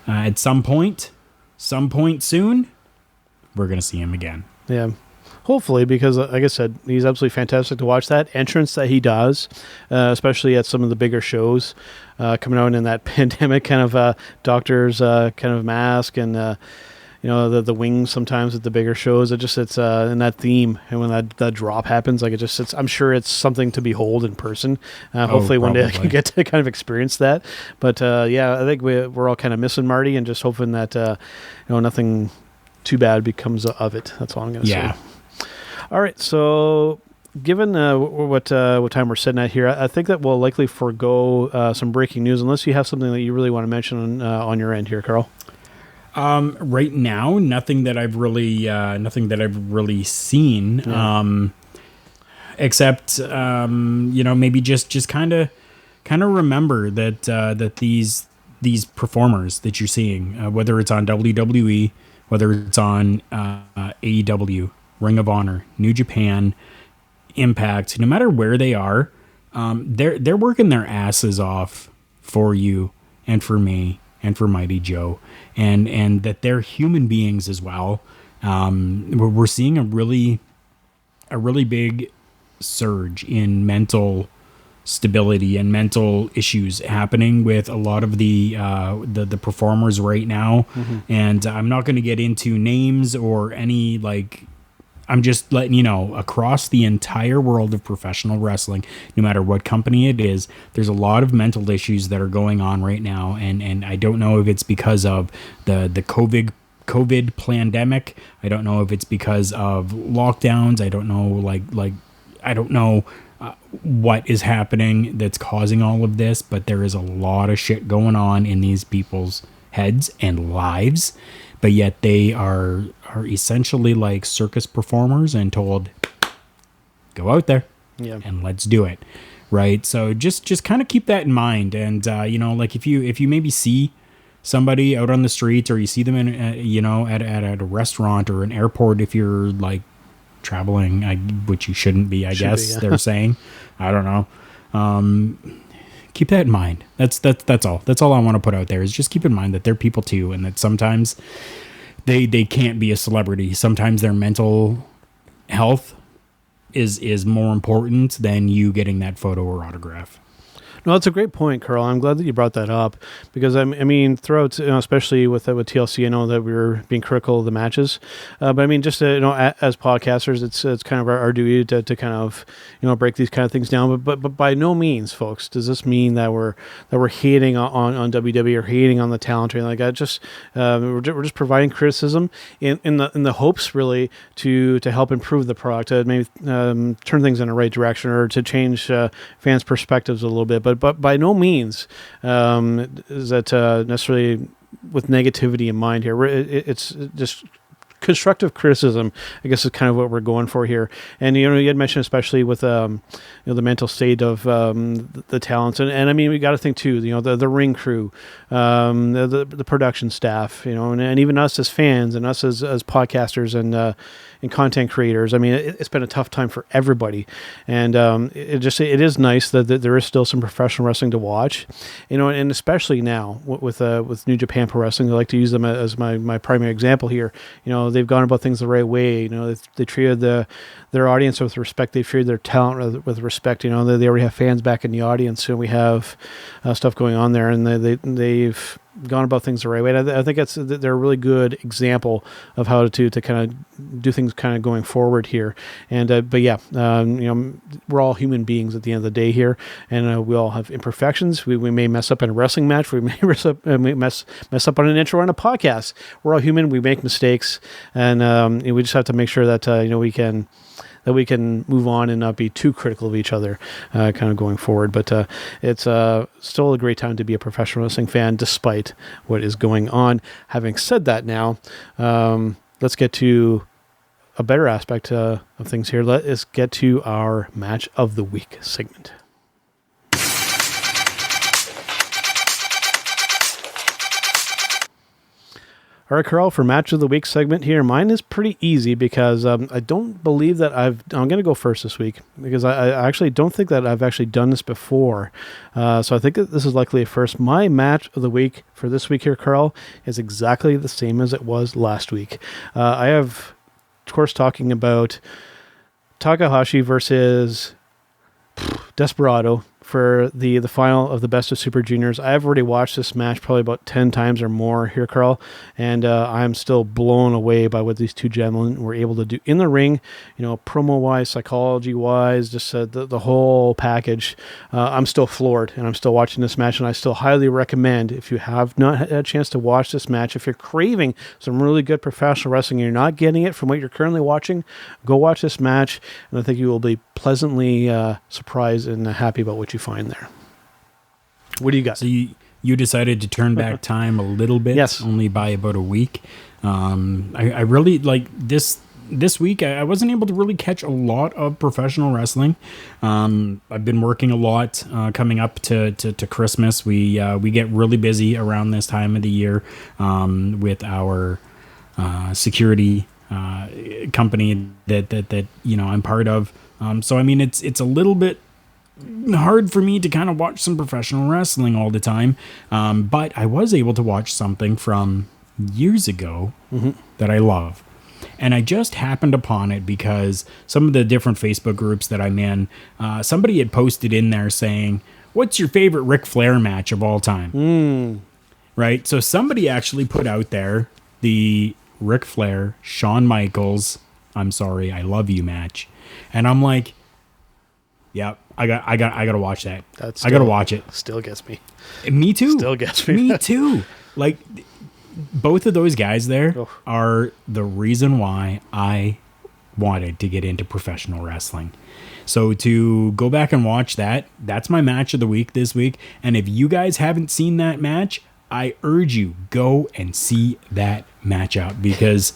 at some point soon, we're going to see him again. Yeah. Hopefully, because like I said, he's absolutely fantastic to watch. That entrance that he does, especially at some of the bigger shows, coming out in that pandemic kind of doctor's kind of mask and the wings sometimes at the bigger shows. It's in that theme, and when that drop happens, like I'm sure it's something to behold in person. Hopefully one day I can get to kind of experience that. But I think we're all kind of missing Marty and just hoping that nothing too bad becomes of it. That's all I'm going to say. All right, so given what time we're sitting at here, I think that we'll likely forego some breaking news unless you have something that you really want to mention on your end here, Karl. Right now, nothing that I've really seen, except maybe just kind of remember that these performers that you're seeing, whether it's on WWE, whether it's on AEW. Ring of Honor, New Japan, Impact, no matter where they are, they're working their asses off for you and for me and for Mighty Joe, and that they're human beings as well. We're seeing a really big surge in mental stability and mental issues happening with a lot of the performers right now, and I'm not going to get into names or any I'm just letting you know, across the entire world of professional wrestling, no matter what company it is, there's a lot of mental issues that are going on right now. And I don't know if it's because of the COVID pandemic. I don't know if it's because of lockdowns. I don't know, I don't know what is happening that's causing all of this, but there is a lot of shit going on in these people's heads and lives. But yet they are essentially like circus performers and told, go out there and let's do it. Right. So just kind of keep that in mind. And, if you maybe see somebody out on the streets or you see them in, at a restaurant or an airport, if you're like traveling, which you shouldn't be, I guess they're saying, I don't know. Keep that in mind. That's all. That's all I want to put out there is just keep in mind that they're people too, and that sometimes they can't be a celebrity. Sometimes their mental health is more important than you getting that photo or autograph. No, that's a great point, Karl. I'm glad that you brought that up because I mean, throughout, especially with TLC, I know that we were being critical of the matches, but I mean, just as podcasters, it's kind of our duty to kind of break these kind of things down. But by no means, folks, does this mean that we're hating on WWE or hating on the talent or anything like that. Just we're just providing criticism in the hopes really to help improve the product, to maybe turn things in the right direction or to change fans' perspectives a little bit. But by no means is that necessarily with negativity in mind here. It's just constructive criticism, I guess, is kind of what we're going for here. And you had mentioned, especially with the mental state of the talents, and I mean, we got to think too, the ring crew, the production staff, and even us as fans and us as podcasters and content creators. I mean, it's been a tough time for everybody, and it is nice that there is still some professional wrestling to watch, and especially now with New Japan Pro Wrestling. I like to use them as my primary example here. They've gone about things the right way. They treated their audience with respect. They treated their talent with respect. They already have fans back in the audience, and we have stuff going on there, and they've gone about things the right way. And I think they're a really good example of how to kind of do things kind of going forward here. And but yeah, we're all human beings at the end of the day here, and we all have imperfections. We may mess up in a wrestling match. We may mess up on an intro on a podcast. We're all human. We make mistakes, and we just have to make sure that we can move on and not be too critical of each other kind of going forward. But it's still a great time to be a professional wrestling fan despite what is going on. Having said that now, let's get to a better aspect of things here. Let's get to our Match of the Week segment. All right, Karl, for Match of the Week segment here, mine is pretty easy because I don't believe that I'm going to go first this week because I actually don't think that I've actually done this before. So I think that this is likely a first. My Match of the Week for this week here, Karl, is exactly the same as it was last week. I have, of course, talking about Takahashi versus Desperado for the final of the Best of Super Juniors. I've already watched this match probably about 10 times or more here, Karl, and I'm still blown away by what these two gentlemen were able to do in the ring, promo-wise, psychology-wise, just the whole package. I'm still floored, and I'm still watching this match, and I still highly recommend, if you have not had a chance to watch this match, if you're craving some really good professional wrestling and you're not getting it from what you're currently watching, go watch this match, and I think you will be pleasantly surprised and happy about what you find there. What do you got? So you decided to turn back time a little bit, yes, only by about a week. I really like this week. I wasn't able to really catch a lot of professional wrestling. I've been working a lot coming up to Christmas. We get really busy around this time of the year with our security company that I'm part of. So I mean it's a little bit hard for me to kind of watch some professional wrestling all the time, but I was able to watch something from years ago that I love, and I just happened upon it because some of the different Facebook groups that I'm in, somebody had posted in there saying, what's your favorite Ric Flair match of all time? Right, so somebody actually put out there the Ric Flair Shawn Michaels I'm Sorry I Love You match, and I'm like, yep, I got to watch that. I got to watch it. Still gets me. Me too. Still gets me. Me too. Like, both of those guys there are the reason why I wanted to get into professional wrestling. So to go back and watch that's my match of the week this week. And if you guys haven't seen that match, I urge you, go and see that matchup because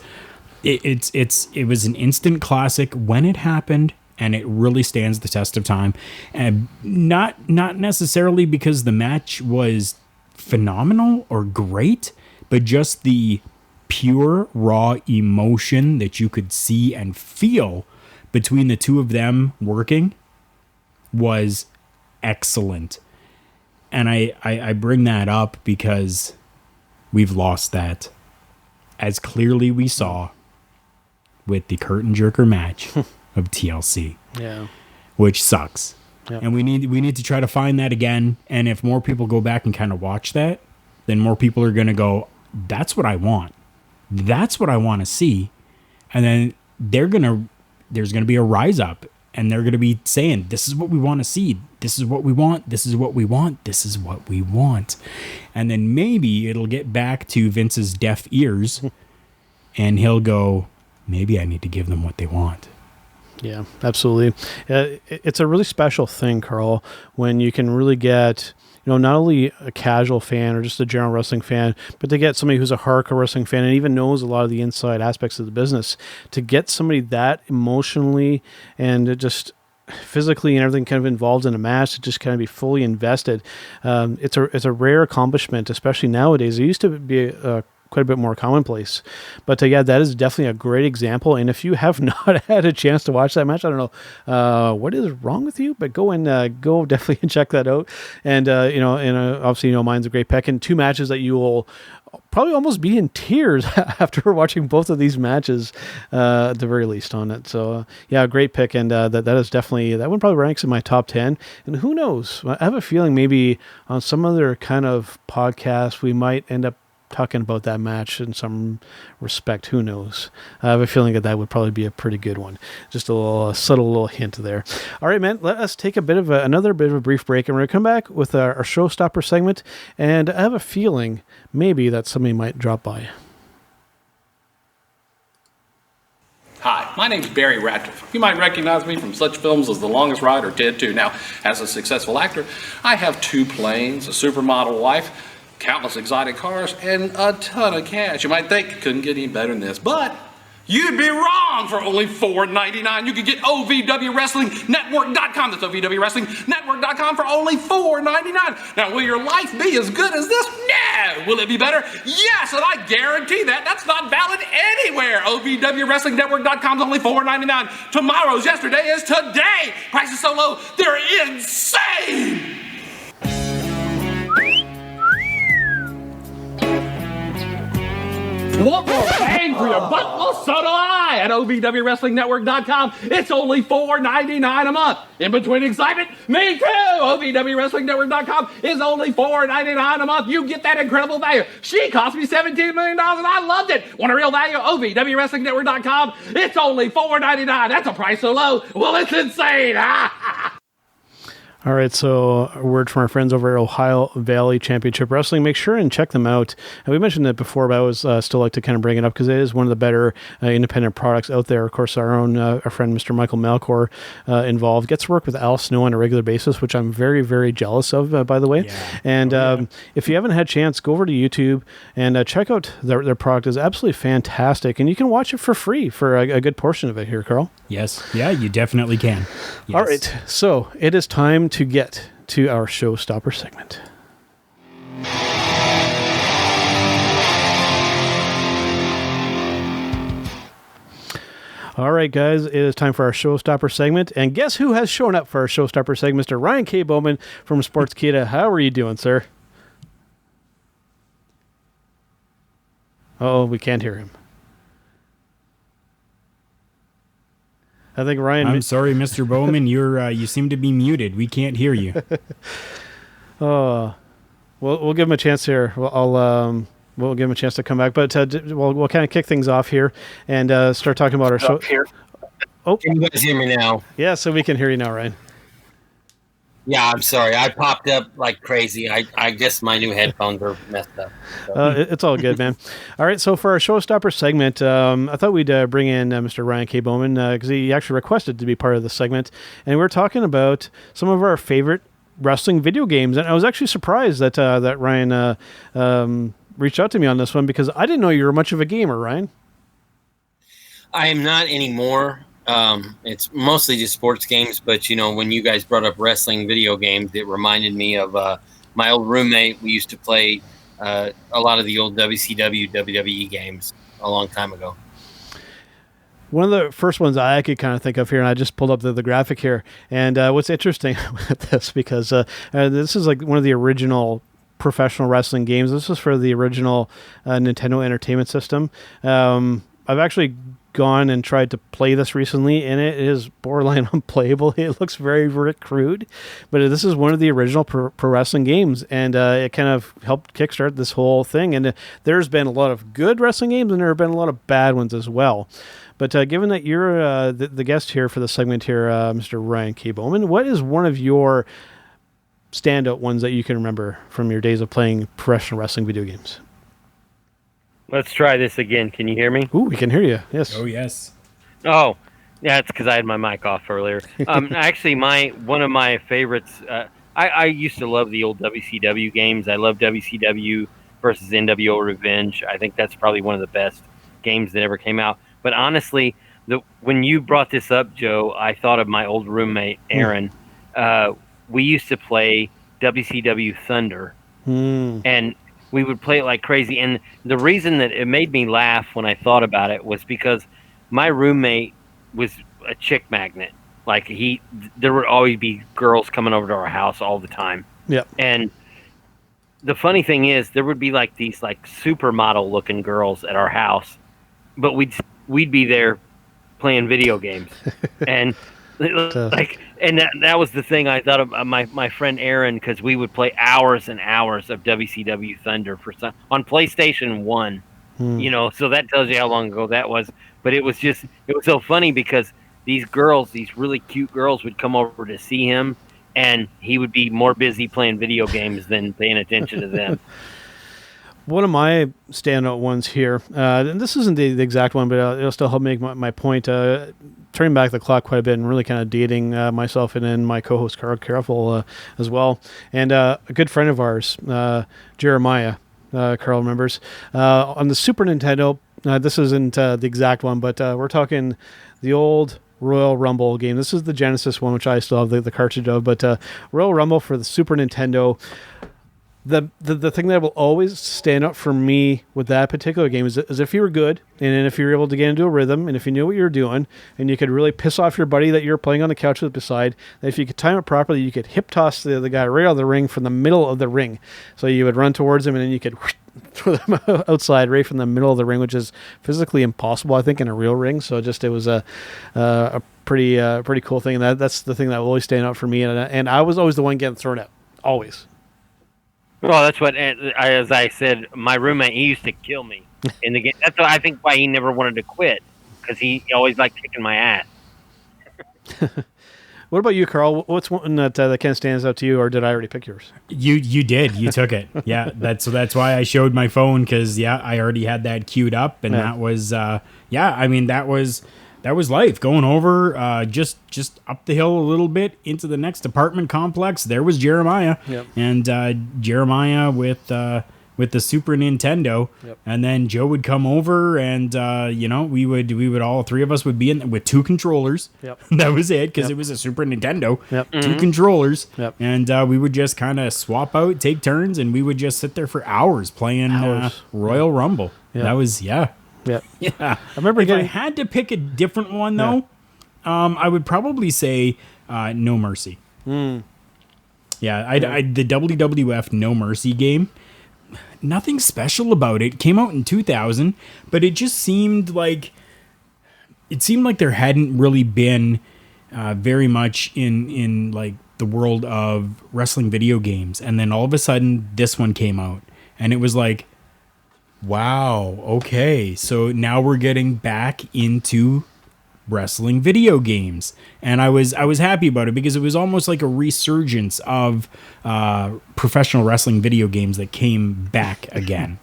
it was an instant classic when it happened. And it really stands the test of time. And not necessarily because the match was phenomenal or great, but just the pure, raw emotion that you could see and feel between the two of them working was excellent. And I bring that up because we've lost that, as clearly we saw with the curtain jerker match of TLC, which sucks. And we need to try to find that again. And if more people go back and kind of watch that, then more people are going to go, that's what I want. That's what I want to see. And then there's going to be a rise up, and they're going to be saying, this is what we want to see. This is what we want. This is what we want. This is what we want. And then maybe it'll get back to Vince's deaf ears and he'll go, maybe I need to give them what they want. Yeah, absolutely. It's a really special thing, Karl, when you can really get, not only a casual fan or just a general wrestling fan, but to get somebody who's a hardcore wrestling fan and even knows a lot of the inside aspects of the business, to get somebody that emotionally and just physically and everything kind of involved in a match to just kind of be fully invested. It's a rare accomplishment, especially nowadays. It used to be quite a bit more commonplace. But that is definitely a great example. And if you have not had a chance to watch that match, I don't know what is wrong with you, but go definitely and check that out. And obviously, mine's a great pick, and two matches that you will probably almost be in tears after watching both of these matches, at the very least on it. So yeah, great pick. And that is definitely, that one probably ranks in my top 10. And who knows, I have a feeling maybe on some other kind of podcast, we might end up talking about that match in some respect. Who knows? I have a feeling that would probably be a pretty good one. Just a little subtle little hint there. All right, man, let us take another bit of a brief break, and we're going to come back with our Showstopper segment, and I have a feeling maybe that somebody might drop by. Hi, my name's Barry Ratcliffe. You might recognize me from such films as The Longest Ride or Ted 2. Now, as a successful actor, I have 2 planes, a supermodel wife, countless exotic cars, and a ton of cash. You might think it couldn't get any better than this, but you'd be wrong. For only $4.99, you could get OVWWrestlingNetwork.com. That's OVWWrestlingNetwork.com for only $4.99. Now, will your life be as good as this? No. Will it be better? Yes, and I guarantee that. That's not valid anywhere. OVWWrestlingNetwork.com is only $4.99. Tomorrow's yesterday is today. Prices so low, they're insane. Want more bang for your buck? Well, so do I. At OVWWrestlingNetwork.com, it's only $4.99 a month. In between excitement, me too. OVWWrestlingNetwork.com is only $4.99 a month. You get that incredible value. She cost me $17 million, and I loved it. Want a real value? OVWWrestlingNetwork.com. It's only $4.99. That's a price so low. Well, it's insane. All right, so a word from our friends over at Ohio Valley Championship Wrestling. Make sure and check them out. And we mentioned it before, but I always still like to kind of bring it up because it is one of the better independent products out there. Of course, our own our friend Mr. Michael Malcor involved gets to work with Al Snow on a regular basis, which I'm very, very jealous of, by the way. Yeah. And if you haven't had a chance, go over to YouTube and check out their product. Is absolutely fantastic, and you can watch it for free for a good portion of it here, Karl. Yes. Yeah, you definitely can. Yes. All right, so it is time to get to our Showstopper segment. All right, guys, it is time for our Showstopper segment. And guess who has shown up for our Showstopper segment? Mr. Ryan K. Boman from Sportskeeda. How are you doing, sir? Oh, we can't hear him. I think Ryan. I'm sorry, Mr. Boman. You seem to be muted. We can't hear you. We'll give him a chance here. We'll give him a chance to come back, but we'll kind of kick things off here and start talking about our show. Here. Oh, can you guys hear me now? Yeah, so we can hear you now, Ryan. Yeah, I'm sorry. I popped up like crazy. I guess my new headphones are messed up. So. It's all good, man. All right, so for our Showstopper segment, I thought we'd bring in Mr. Ryan K. Boman because he actually requested to be part of the segment, and we're talking about some of our favorite wrestling video games. And I was actually surprised that that Ryan reached out to me on this one because I didn't know you were much of a gamer, Ryan. I am not anymore. It's mostly just sports games, but when you guys brought up wrestling video games, it reminded me of my old roommate. We used to play a lot of the old WCW, WWE games a long time ago. One of the first ones I could kind of think of here, and I just pulled up the graphic here, and what's interesting with this, because this is like one of the original professional wrestling games. This was for the original Nintendo Entertainment System. I've actually gone and tried to play this recently, and it is borderline unplayable. It looks very, very crude, but this is one of the original pro wrestling games, and it kind of helped kickstart this whole thing. And there's been a lot of good wrestling games, and there have been a lot of bad ones as well. But given that you're the guest here for the segment here, Mr. Ryan K. Boman, what is one of your standout ones that you can remember from your days of playing professional wrestling video games? Let's try this again. Can you hear me? Ooh, we can hear you. Yes. Oh, yes. Oh, yeah, it's because I had my mic off earlier. Actually, one of my favorites, I used to love the old WCW games. I love WCW versus NWO Revenge. I think that's probably one of the best games that ever came out. But honestly, when you brought this up, Joe, I thought of my old roommate, Aaron. We used to play WCW Thunder, and we would play it like crazy. And the reason that it made me laugh when I thought about it was because my roommate was a chick magnet. Like there would always be girls coming over to our house all the time. Yeah. And the funny thing is, there would be like these like supermodel looking girls at our house, but we'd be there playing video games, and that was the thing I thought of my friend Aaron, because we would play hours and hours of WCW Thunder on PlayStation 1. So that tells you how long ago that was. But it was so funny because these really cute girls would come over to see him, and he would be more busy playing video games than paying attention to them. One of my standout ones here, and this isn't the exact one, but it'll still help make my point. Turning back the clock quite a bit and really kind of dating myself and then my co-host Karufel as well. And a good friend of ours, Jeremiah, Karl remembers, on the Super Nintendo, this isn't the exact one, but we're talking the old Royal Rumble game. This is the Genesis one, which I still have the cartridge of, but Royal Rumble for the Super Nintendo. The thing that will always stand up for me with that particular game is if you were good, and if you were able to get into a rhythm, and if you knew what you were doing, and you could really piss off your buddy that you're playing on the couch with beside, that if you could time it properly, you could hip toss the guy right out of the ring from the middle of the ring. So you would run towards him, and then you could throw them outside right from the middle of the ring, which is physically impossible, I think, in a real ring. So it was a pretty cool thing. And that's the thing that will always stand out for me. And I was always the one getting thrown out, always. Well, that's what, as I said, my roommate, he used to kill me in the game. That's I think why he never wanted to quit, because he always liked kicking my ass. What about you, Karl? What's one that kind of stands out to you, or did I already pick yours? You did. You took it. Yeah, that's why I showed my phone, because I already had that queued up, and that was that was life. Going over just up the hill a little bit into the next apartment complex. There was Jeremiah, and Jeremiah with the Super Nintendo, and then Joe would come over, and we would all three of us would be in with two controllers. That was it, because it was a Super Nintendo. Two controllers, and we would just kind of swap out, take turns, and we would just sit there for hours playing Royal Rumble. That was Yeah. I remember if I had to pick a different one, though, I would probably say No Mercy. The WWF No Mercy game, nothing special about it. Came out in 2000, but it just seemed like there hadn't really been very much in like the world of wrestling video games. And then all of a sudden this one came out, and it was like, wow, okay, so now we're getting back into wrestling video games. And I was happy about it, because it was almost like a resurgence of professional wrestling video games that came back again.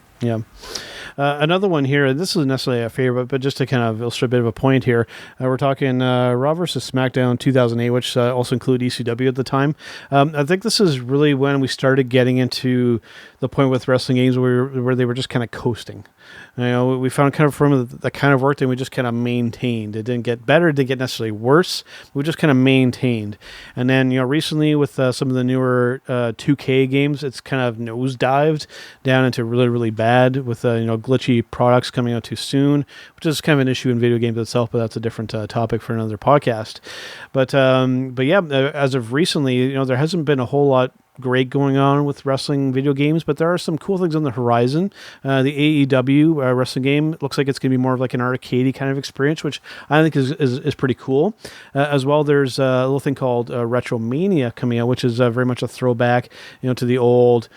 Another one here, this isn't necessarily a favorite, but just to kind of illustrate a bit of a point here, we're talking Raw vs. SmackDown 2008, which also included ECW at the time. I think this is really when we started getting into the point with wrestling games where they were just kind of coasting. We found kind of from that kind of worked, and we just kind of maintained. It didn't get better, it didn't get necessarily worse. We just kind of maintained. And then, recently with some of the newer 2K games, it's kind of nosedived down into really, really bad with glitchy products coming out too soon, which is kind of an issue in video games itself, but that's a different topic for another podcast. But yeah, as of recently, there hasn't been a whole lot great going on with wrestling video games, but there are some cool things on the horizon. The AEW wrestling game looks like it's going to be more of like an arcadey kind of experience, which I think is pretty cool. As well, there's a little thing called Retromania coming out, which is very much a throwback, to the old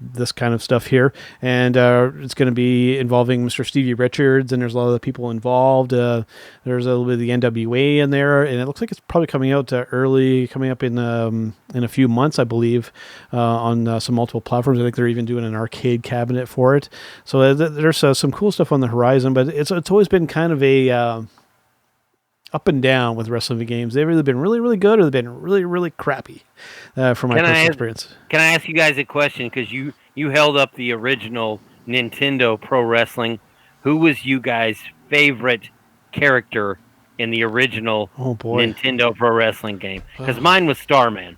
this kind of stuff here, and it's going to be involving Mr. Stevie Richards, and there's a lot of the people involved. There's a little bit of the NWA in there, and it looks like it's probably coming out coming up in a few months, I believe, on some multiple platforms. I think they're even doing an arcade cabinet for it. So there's some cool stuff on the horizon, but it's always been kind of a up and down with wrestling games. They've either been really, really good, or they've been really, really crappy from my personal experience. Can I ask you guys a question? Because you held up the original Nintendo Pro Wrestling. Who was you guys' favorite character in the original Nintendo Pro Wrestling game? Because mine was Starman.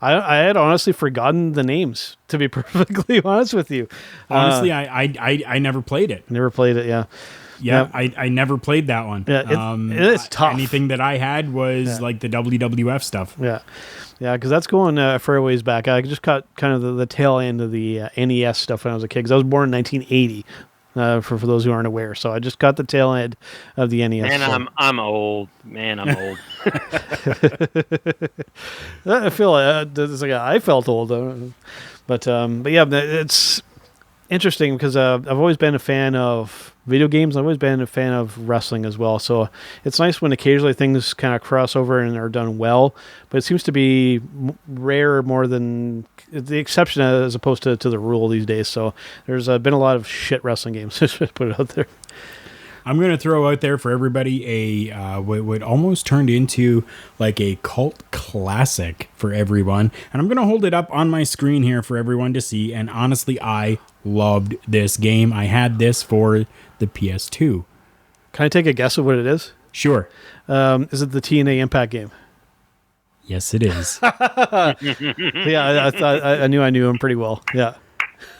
I had honestly forgotten the names, to be perfectly honest with you. Honestly, I never played it. Never played it, yeah. Yeah, I never played that one. Yeah, it's tough. Anything that I had was like the WWF stuff. Yeah. Yeah, because that's going fair ways back. I just caught kind of the tail end of the NES stuff when I was a kid, because I was born in 1980, for those who aren't aware. So I just got the tail end of the NES. Man, I'm old. Man, I'm old. I feel it's like I felt old. But yeah, it's interesting because I've always been a fan of video games. I've always been a fan of wrestling as well. So it's nice when occasionally things kind of cross over and are done well, but it seems to be rare more than the exception as opposed to the rule these days. So there's been a lot of shit wrestling games. Just put it out there. I'm going to throw out there for everybody what almost turned into like a cult classic for everyone. And I'm going to hold it up on my screen here for everyone to see. And honestly, I loved this game. I had this for the PS2. Can I take a guess of what it is? Sure. Is it the TNA Impact game? Yes, it is. Yeah, I knew him pretty well. Yeah.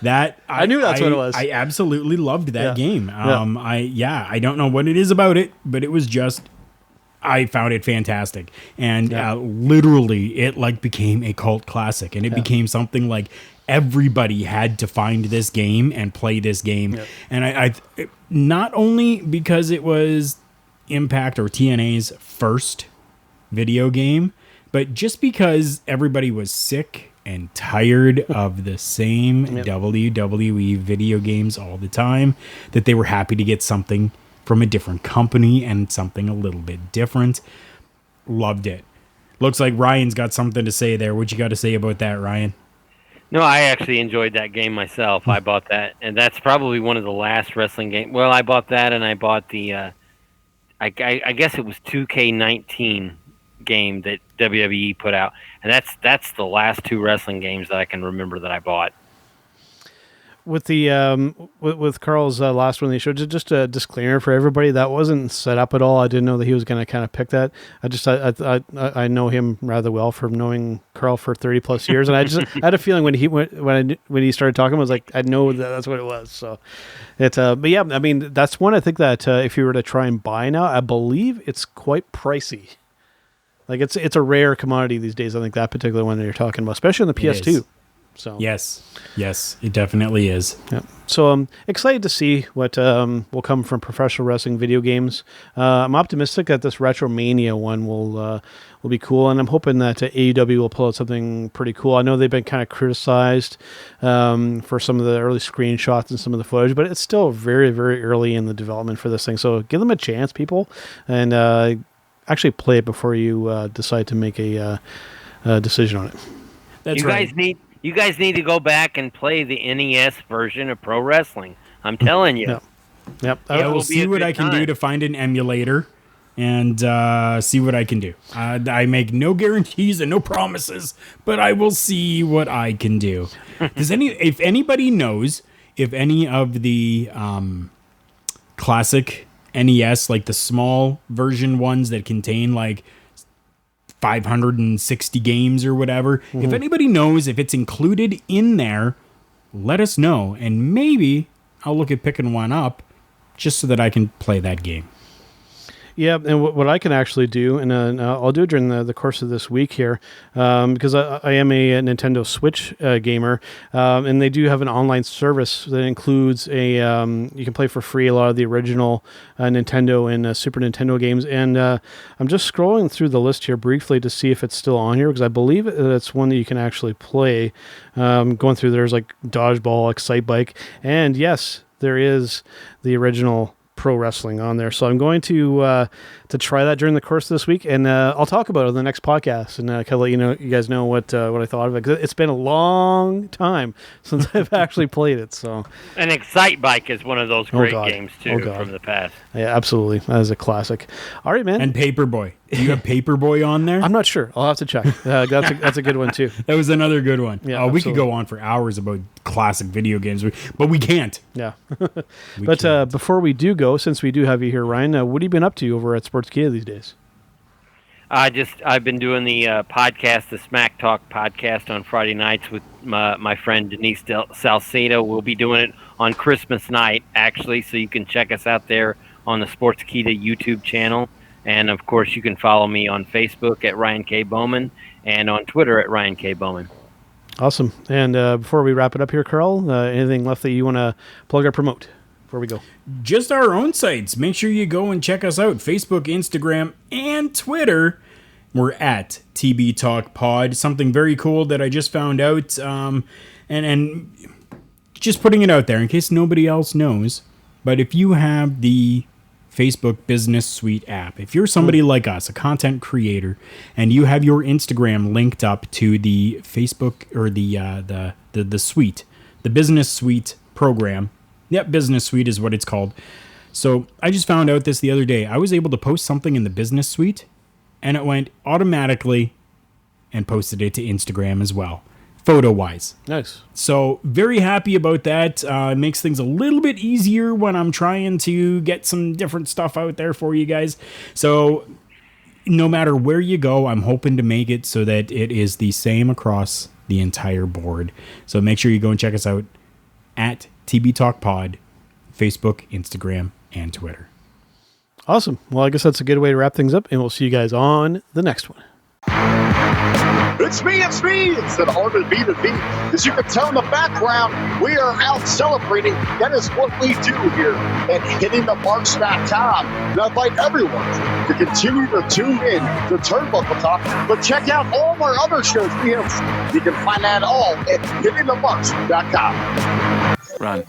I knew that's what it was. I absolutely loved that game. I don't know what it is about it, but it was just, I found it fantastic. And literally it like became a cult classic, and it became something like everybody had to find this game and play this game. Yeah. And I not only because it was Impact or TNA's first video game, but just because everybody was sick and tired of the same WWE video games all the time, that they were happy to get something from a different company and something a little bit different. Loved it. Looks like Ryan's got something to say there. What you got to say about that, Ryan? No, I actually enjoyed that game myself. I bought that, and that's probably one of the last wrestling games. Well, I bought that, and I bought the, I guess it was 2K19 game that WWE put out, and that's the last two wrestling games that I can remember that I bought. With the with Karl's last one they showed, just a disclaimer for everybody, that wasn't set up at all. I didn't know that he was going to kind of pick that. I know him rather well from knowing Karl for 30 plus years, and I had a feeling when he started talking, I was like, I know that's what it was. So it but yeah, I mean that's one I think that if you were to try and buy now, I believe it's quite pricey. Like it's a rare commodity these days. I think that particular one that you're talking about, especially on the PS2. So yes, it definitely is. Yeah. So I'm excited to see what will come from professional wrestling video games. I'm optimistic that this Retromania one will be cool, and I'm hoping that AEW will pull out something pretty cool. I know they've been kind of criticized for some of the early screenshots and some of the footage, but it's still very, very early in the development for this thing. So give them a chance, people, and actually play it before you decide to make a decision on it. That's right. You guys need to go back and play the NES version of pro wrestling. I'm telling you. Yep. I will see what I can do to find an emulator and see what I can do. I make no guarantees and no promises, but I will see what I can do. If anybody knows if any of the classic NES, like the small version ones that contain like 560 games or whatever. Mm-hmm. If anybody knows if it's included in there, let us know. And maybe I'll look at picking one up just so that I can play that game. Yeah, and what I can actually do, and I'll do it during the course of this week here, because I am a Nintendo Switch gamer, and they do have an online service that includes you can play for free a lot of the original Nintendo and Super Nintendo games, and I'm just scrolling through the list here briefly to see if it's still on here, because I believe it's one that you can actually play. Going through, there's like Dodgeball, Excite Bike, and yes, there is the original pro wrestling on there. So I'm going to try that during the course of this week, and I'll talk about it on the next podcast, and kind of let you guys know what I thought of it, because it's been a long time since I've actually played it. So, and Excite Bike is one of those great games too from the past. Yeah, absolutely, that is a classic. All right, man. And Paperboy. Do you have Paperboy on there? I'm not sure. I'll have to check. That's a good one too. That was another good one. Yeah, we could go on for hours about classic video games, but we can't. Yeah. But before we do go, since we do have you here, Ryan, what have you been up to over at Sportskeeda these days? I've been doing the podcast, the Smack Talk podcast on Friday nights with my friend Denise Salcedo. We'll be doing it on Christmas night, actually, so you can check us out there on the Sportskeeda YouTube channel. And, of course, you can follow me on Facebook at Ryan K. Boman and on Twitter at Ryan K. Boman. Awesome. And before we wrap it up here, Karl, anything left that you want to plug or promote before we go? Just our own sites. Make sure you go and check us out. Facebook, Instagram, and Twitter. We're at TB Talk Pod. Something very cool that I just found out. And just putting it out there in case nobody else knows. But if you have the Facebook Business Suite app, if you're somebody like us, a content creator, and you have your Instagram linked up to the Facebook or the suite, the Business Suite program. Yep, Business Suite is what it's called. So I just found out this the other day. I was able to post something in the Business Suite, and it went automatically and posted it to Instagram as well, photo-wise. Nice. So very happy about that. It makes things a little bit easier when I'm trying to get some different stuff out there for you guys. So no matter where you go, I'm hoping to make it so that it is the same across the entire board. So make sure you go and check us out at TB Talk Pod, Facebook, Instagram, and Twitter. Awesome. Well, I guess that's a good way to wrap things up, and we'll see you guys on the next one. It's me, it's an art of B2B. As you can tell in the background, we are out celebrating. That is what we do here at hittingthemarks.com. And I invite everyone to continue to tune in to Turnbuckle Talk, but check out all of our other shows we have. You can find that all at hittingthemarks.com. Run.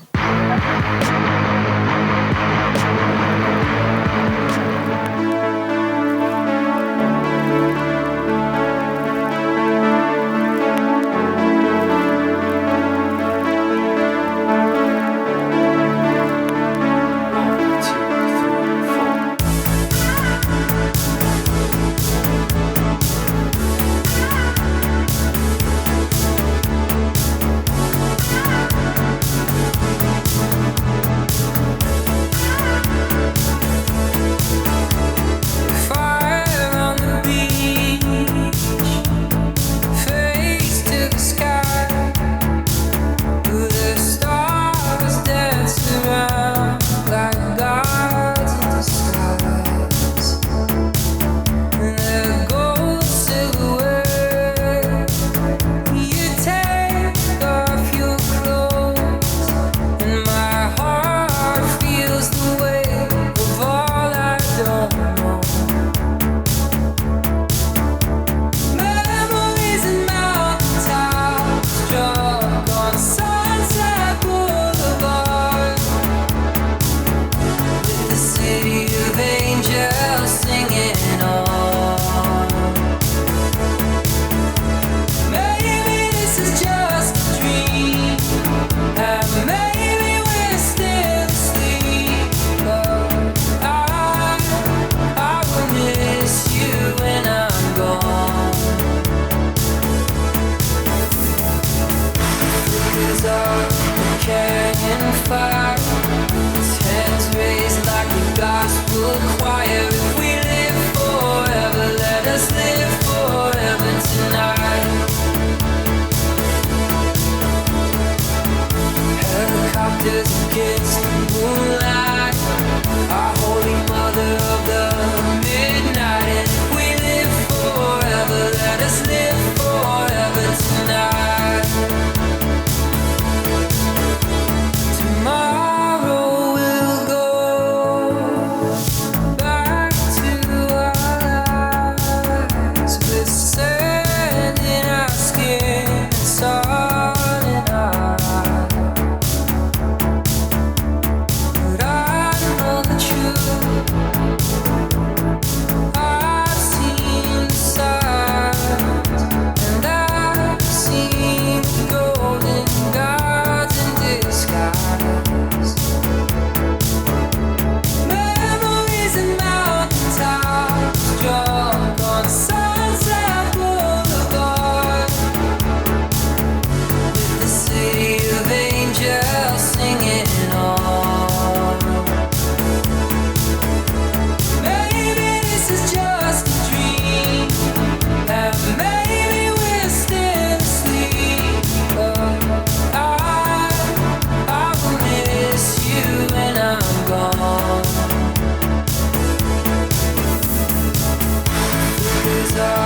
star.